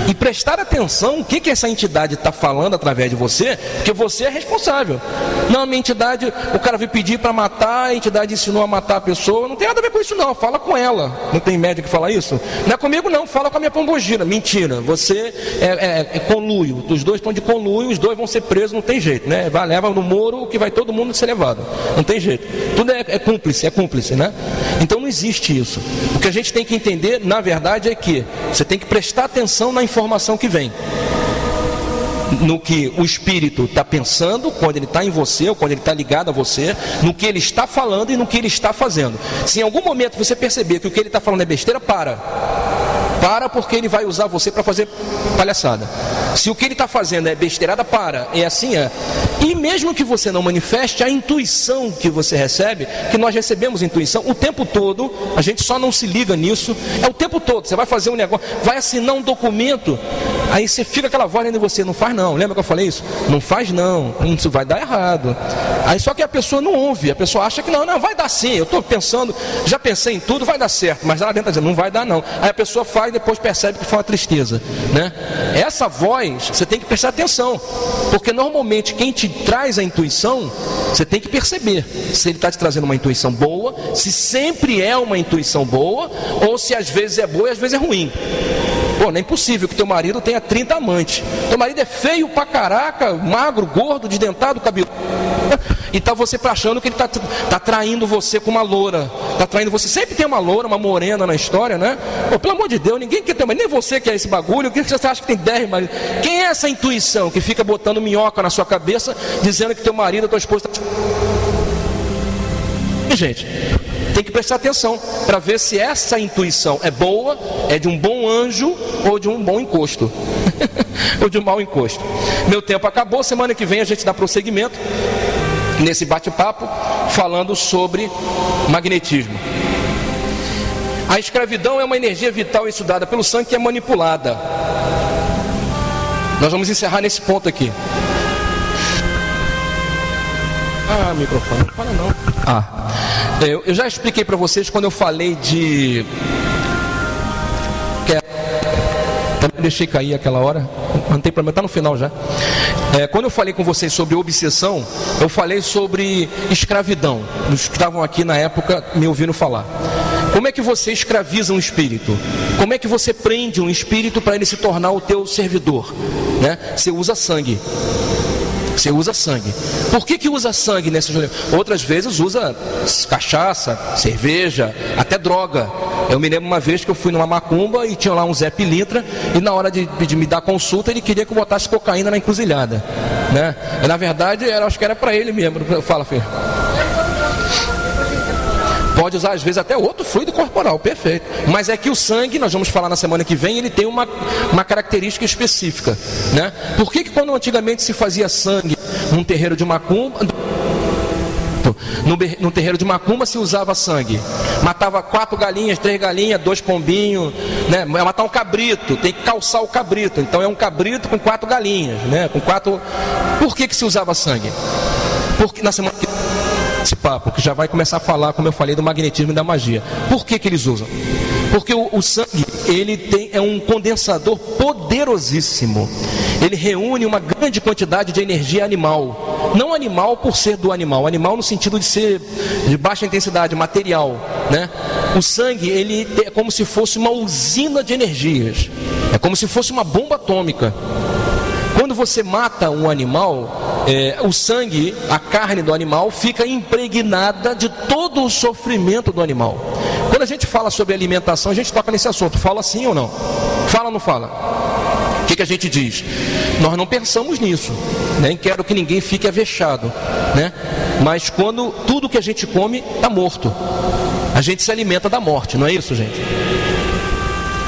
e prestar atenção o que essa entidade está falando através de você, porque você é responsável. Não, a minha entidade, o cara veio pedir para matar, a entidade ensinou a matar a pessoa. Não tem nada a ver com isso não, fala com ela. Não tem médium que fala isso? Não é comigo não, fala com a minha pombogira. Mentira, você é conluio, os dois estão de conluio, os dois vão ser presos, não tem jeito, né? Leva no muro que vai todo mundo ser levado, não tem jeito. Tudo é cúmplice, né? Então não existe isso. O que a gente tem que entender, na verdade, é que você tem que prestar atenção na informação que vem, no que o espírito está pensando quando ele está em você, ou quando ele está ligado a você, no que ele está falando e no que ele está fazendo. Se em algum momento você perceber que o que ele está falando é besteira, para, porque ele vai usar você para fazer palhaçada. Se o que ele está fazendo é besteirada, é assim. E mesmo que você não manifeste, a intuição que você recebe, que nós recebemos intuição o tempo todo, a gente só não se liga nisso, é o tempo todo. Você vai fazer um negócio, vai assinar um documento, aí você fica aquela voz dentro de você: não faz não, lembra que eu falei isso? Não faz não, isso vai dar errado. Aí só que a pessoa não ouve, a pessoa acha que não, vai dar sim, eu estou pensando, já pensei em tudo, vai dar certo, mas ela dentro está dizendo: não vai dar não. Aí a pessoa faz e depois percebe que foi uma tristeza, né? Essa voz você tem que prestar atenção, porque normalmente quem te traz a intuição, você tem que perceber se ele está te trazendo uma intuição boa, se sempre é uma intuição boa, ou se às vezes é boa e às vezes é ruim. Pô, não é impossível que teu marido tenha 30 amantes. Teu marido é feio pra caraca, magro, gordo, desdentado, cabelo. E tá você achando que ele tá traindo você com uma loura. Tá traindo você. Sempre tem uma loura, uma morena na história, né? Pô, pelo amor de Deus, ninguém quer ter marido, nem você quer esse bagulho. Quem você acha que tem 10 maridos? Quem é essa intuição que fica botando minhoca na sua cabeça, dizendo que teu marido, tua esposa tá... Gente, tem que prestar atenção para ver se essa intuição é boa, é de um bom anjo ou de um bom encosto ou de um mau encosto. Meu tempo acabou, semana que vem a gente dá prosseguimento nesse bate-papo falando sobre magnetismo. A escravidão é uma energia vital estudada pelo sangue que é manipulada. Nós vamos encerrar nesse ponto aqui. Microfone, não fala não. Eu já expliquei para vocês quando eu falei de... Também deixei cair aquela hora, não tem problema, está no final já. Quando eu falei com vocês sobre obsessão, eu falei sobre escravidão. Os que estavam aqui na época me ouviram falar. Como é que você escraviza um espírito? Como é que você prende um espírito para ele se tornar o teu servidor, né? Você usa sangue. Você usa sangue. Por que usa sangue nessas reuniões? Outras vezes usa cachaça, cerveja, até droga. Eu me lembro uma vez que eu fui numa macumba e tinha lá um Zé Pilintra, e na hora de me dar consulta ele queria que eu botasse cocaína na encruzilhada, né? E, na verdade, acho que era para ele mesmo. Fala, filho. Pode usar às vezes até outro fluido corporal, perfeito. Mas é que o sangue, nós vamos falar na semana que vem, ele tem uma característica específica, né? Por que quando antigamente se fazia sangue num terreiro de macumba, no terreiro de macumba se usava sangue? Matava 4 galinhas, 3 galinhas, 2 pombinhos, né? Matar um cabrito, tem que calçar o cabrito. Então é um cabrito com 4 galinhas, né? Com 4. Por que se usava sangue? Porque na semana que esse papo, que já vai começar a falar, como eu falei, do magnetismo e da magia. Por que eles usam? Porque o sangue, é um condensador poderosíssimo. Ele reúne uma grande quantidade de energia animal. Não animal por ser do animal no sentido de ser de baixa intensidade, material, né? O sangue, ele é como se fosse uma usina de energias. É como se fosse uma bomba atômica. Quando você mata um animal, o sangue, a carne do animal fica impregnada de todo o sofrimento do animal. Quando a gente fala sobre alimentação, a gente toca nesse assunto. Fala sim ou não? Fala ou não fala? O que a gente diz? Nós não pensamos nisso, nem quero que ninguém fique avexado, né? Mas quando tudo que a gente come está morto, a gente se alimenta da morte, não é isso, gente?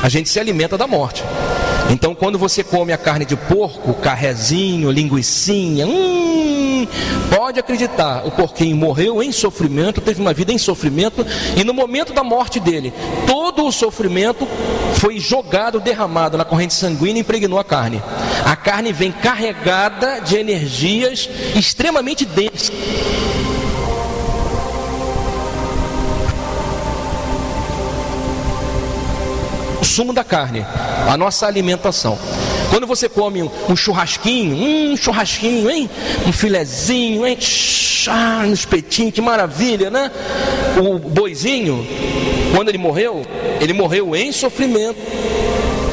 A gente se alimenta da morte. Então quando você come a carne de porco, carrezinho, linguicinha, pode acreditar, o porquinho morreu em sofrimento, teve uma vida em sofrimento, e no momento da morte dele, todo o sofrimento foi jogado, derramado na corrente sanguínea e impregnou a carne. A carne vem carregada de energias extremamente densas. O sumo da carne, a nossa alimentação. Quando você come um churrasquinho, hein? Um filezinho, hein? No espetinho, que maravilha, né? O boizinho, quando ele morreu em sofrimento.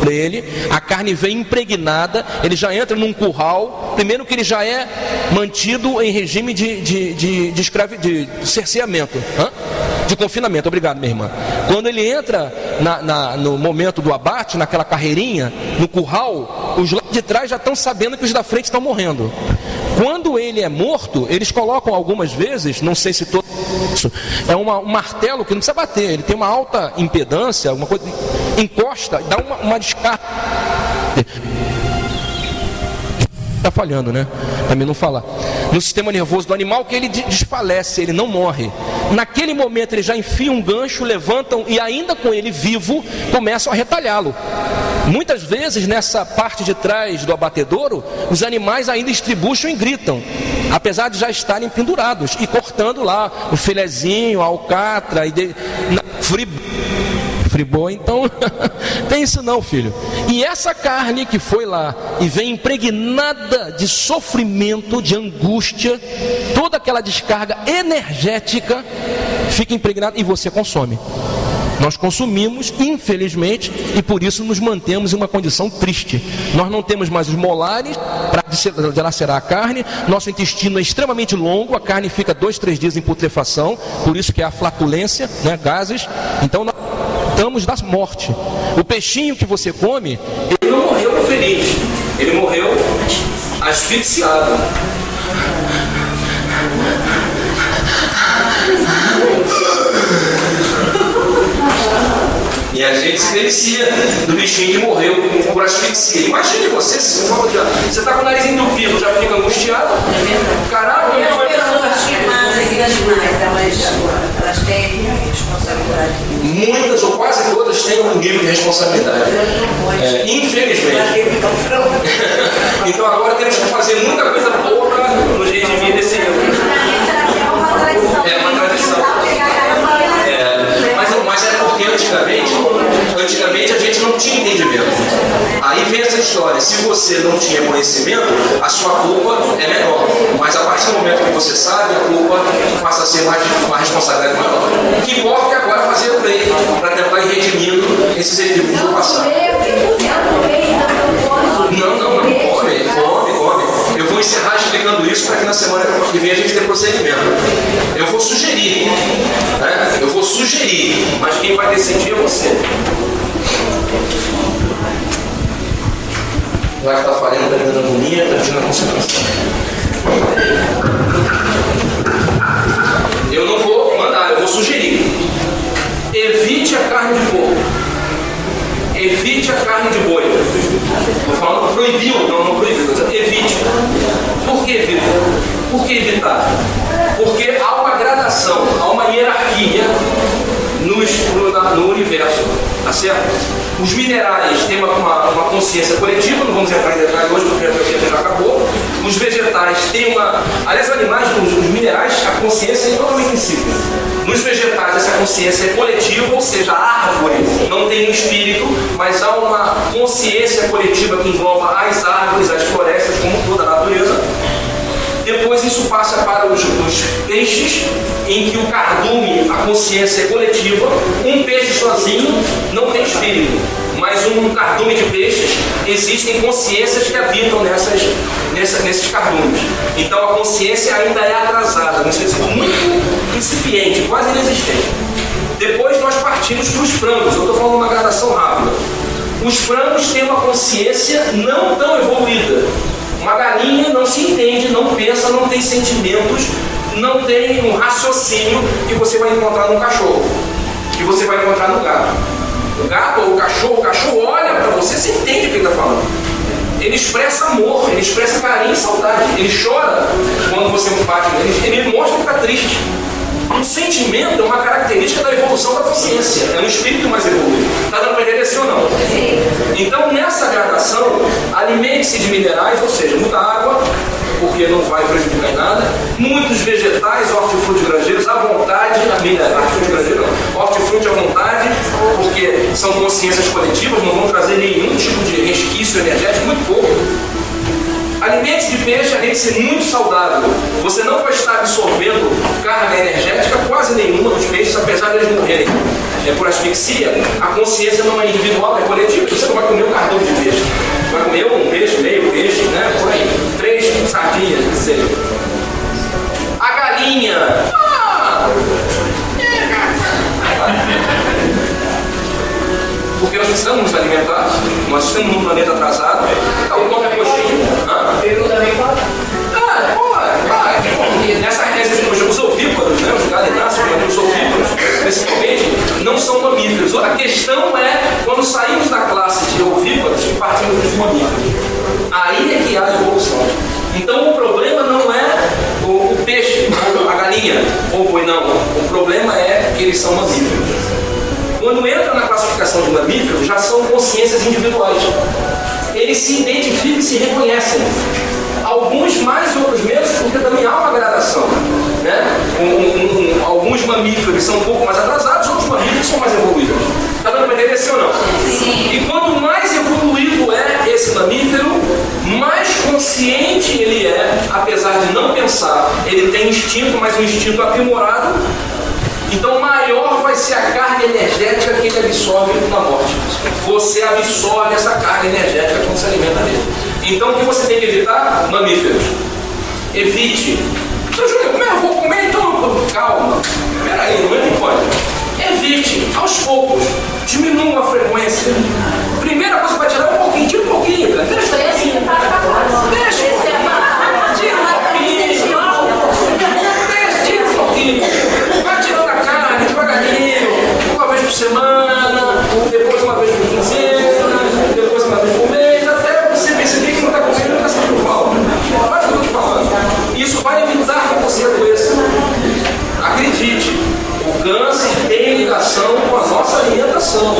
Ele, a carne vem impregnada, ele já entra num curral. Primeiro que ele já é mantido em regime de cerceamento, de confinamento. Obrigado, minha irmã. Quando ele entra no momento do abate, naquela carreirinha, no curral, os lá de trás já estão sabendo que os da frente estão morrendo. Quando ele é morto, eles colocam algumas vezes, não sei se todo isso, é um martelo que não precisa bater, ele tem uma alta impedância, alguma coisa, encosta, dá uma descarga. Está falhando, né? Também não falar. No sistema nervoso do animal, que ele desfalece, ele não morre. Naquele momento ele já enfia um gancho, levantam e ainda com ele vivo, começam a retalhá-lo. Muitas vezes nessa parte de trás do abatedouro, os animais ainda estribucham e gritam, apesar de já estarem pendurados e cortando lá o filezinho, a alcatra, friboi, então tem isso não, filho. E essa carne que foi lá e vem impregnada de sofrimento, de angústia, toda aquela descarga energética fica impregnada e você consome. Nós consumimos, infelizmente, e por isso nos mantemos em uma condição triste. Nós não temos mais os molares para dilacerar a carne, nosso intestino é extremamente longo, a carne fica 2-3 dias em putrefação, por isso que é a flatulência, né, gases. Então nós estamos da morte. O peixinho que você come, ele não morreu feliz, ele morreu asfixiado. E a gente se delicia do bichinho que morreu por asfixia. Imagine você está com o nariz entupido, já fica angustiado. Caraca, e as pessoas elas têm responsabilidade. Muitas ou quase todas têm um nível de responsabilidade. Infelizmente. Então agora temos que fazer muita coisa boa para nos redimir desse erro. É uma tradição. Mas é porque antigamente a gente não tinha entendimento. Aí vem essa história, se você não tinha conhecimento, a sua culpa é menor. Mas a partir do momento que você sabe, a culpa passa a ser uma responsabilidade maior. O que importa é agora fazer o bem, para tentar ir redimindo esses equívocos do passado. Não, come. Eu vou encerrar explicando isso. que vem a gente tem procedimento. Eu vou sugerir, né? Eu vou sugerir, mas quem vai decidir é você. Já que está falhando, está me dando agonia, está tirando a concentração. Eu não vou mandar, eu vou sugerir. Evite a carne de porco. Evite a carne de boi. Estou falando proibiu, não proibiu. Evite. Por que evita? Por que evitar? Porque há uma gradação, há uma hierarquia no universo. Tá certo? Os minerais têm uma consciência coletiva, não vamos entrar em detalhe hoje porque o tempo já acabou. Os vegetais têm uma. Aliás, os animais, os minerais, a consciência é totalmente insípida. Nos vegetais, essa consciência é coletiva, ou seja, a árvore não tem um espírito, mas há uma consciência coletiva que engloba as árvores, as florestas, como toda a natureza. Depois isso passa para os peixes, em que o cardume, a consciência é coletiva. Um peixe sozinho não tem espírito, mas um cardume de peixes existem consciências que habitam nesses cardumes. Então a consciência ainda é atrasada, não sei se é muito incipiente, quase inexistente. Depois nós partimos para os frangos, eu estou falando uma gradação rápida. Os frangos têm uma consciência não tão evoluída. Uma galinha não se entende, não pensa, não tem sentimentos, não tem um raciocínio que você vai encontrar no cachorro, que você vai encontrar no gato. O gato ou o cachorro olha para você, você entende o que ele está falando. Ele expressa amor, ele expressa carinho e saudade. Ele chora quando você bate nele, ele mostra que está triste. Um sentimento é uma característica da evolução da consciência, é um espírito mais evoluído. Está dando para entender sim ou não? Então, nessa gradação, alimente-se de minerais, ou seja, muita água, porque não vai prejudicar em nada. Muitos vegetais, hortifruti grangeiros à vontade, hortifruti grangeiro não, hortifruti à vontade, porque são consciências coletivas, não vão trazer nenhum tipo de resquício energético, muito pouco. Alimente-se de peixe, alimente-se muito saudável. Você não vai estar absorvendo carga energética quase nenhuma dos peixes, apesar de eles morrerem por asfixia. A consciência não é individual, é coletiva. Você não vai comer um cardume de peixe. Vai comer um peixe, meio peixe, né? Por aí. 3 sardinhas, não sei. A galinha. Porque nós precisamos nos alimentar, nós estamos num planeta atrasado. Então, come a coxinha. Peru também pode? Nessa os ovíparos, né, os galináceos, os ovíparos, principalmente, não são mamíferos. A questão é quando saímos da classe de ovíparos e partimos dos mamíferos. Aí é que há a evolução. Então o problema não é o peixe, a galinha ou o boi, não. O problema é que eles são mamíferos. Quando entra na classificação de mamíferos, já são consciências individuais. Eles se identificam e se reconhecem. Alguns mais e outros menos, porque também há uma gradação. Né? Alguns mamíferos são um pouco mais atrasados, outros mamíferos são mais evoluídos. Está dando para entender sim ou não? Sim. E quanto mais evoluído é esse mamífero, mais consciente ele é, apesar de não pensar. Ele tem instinto, mas um instinto aprimorado. Então maior vai ser a carga energética que ele absorve na morte. Você absorve essa carga energética quando se alimenta dele. Então o que você tem que evitar? Mamíferos. Evite. Seu Júlio, como eu vou comer então? Calma. Peraí, não é que pode. Evite, aos poucos. Diminua a frequência. Primeira coisa para tirar um pouquinho, tira um pouquinho. Deixa um pouquinho. Deixa um pouquinho. Tira um pouquinho. Tira um pouquinho. Vai tirando a carne devagarinho. Uma vez por semana, depois uma vez por quinzena, depois uma vez por mês, até você perceber que não está comendo e não está sentindo falta. Faz o que eu estou te falando. Isso vai evitar que você adoeça. Acredite, o câncer tem ligação com a nossa alimentação.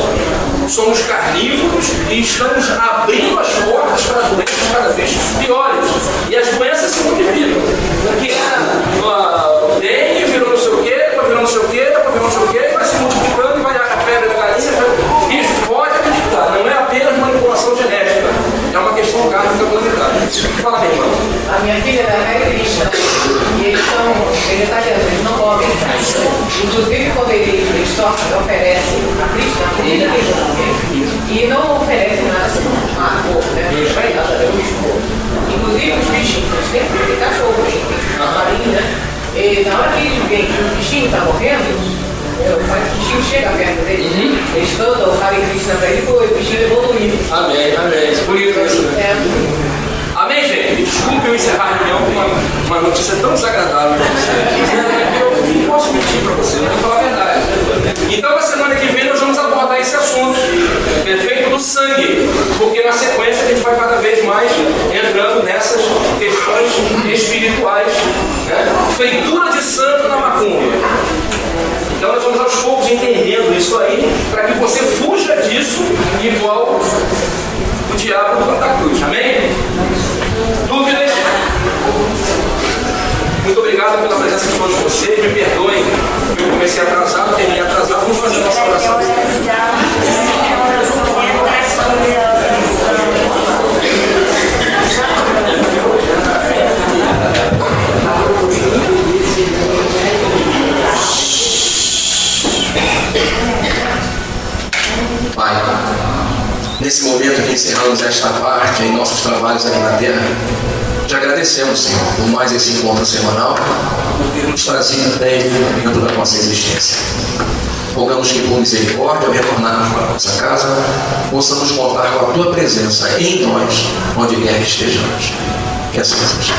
Somos carnívoros e estamos abrindo as portas para doenças cada vez piores. E as doenças se multiplicam. Porque o dengue virou não sei o quê, depois virou não sei o quê, depois virou não sei o quê, vai se multiplicando e vai a febre da galinha. Isso pode acreditar, não é apenas manipulação genética, é uma questão kármica planetária. Fala bem, irmão. A minha filha é cristã e eles são vegetarianos, eles não comem carne. Inclusive, quando eles oferecem a cristã, comida e não oferecem nada senão a cor, né? Não vai nada, é o esforço. Inclusive, os bichinhos, eles têm E na hora que eles veem que o bichinho está morrendo, o bichinho chega perto deles, eles cantam o Hare Krishna para ele, o bichinho evoluiu. Amém, amém. Por isso. Amém, gente? Desculpe eu encerrar a reunião com uma notícia tão desagradável para você. Eu não posso mentir para você, eu vou falar a verdade. Então, na semana que vem, nós vamos abordar esse assunto, efeito do sangue, porque na sequência a gente vai cada vez mais entrando nessas questões espirituais, né? Feitura de santo na macumba. Então, nós vamos aos poucos entendendo isso aí, para que você fuja disso igual o diabo do Santa Cruz. Amém? Dúvidas? Muito obrigado pela presença de todos vocês. Me perdoem, eu comecei atrasado, terminei atrasado. Vamos fazer a nossa oração. Pai, nesse momento que encerramos esta parte em nossos trabalhos aqui na terra, te agradecemos, Senhor, por mais esse encontro semanal, por ter nos trazido até dentro da nossa existência. Rogamos que, por misericórdia, ao retornarmos para a nossa casa, possamos contar com a tua presença em nós, onde quer que estejamos. Que assim seja.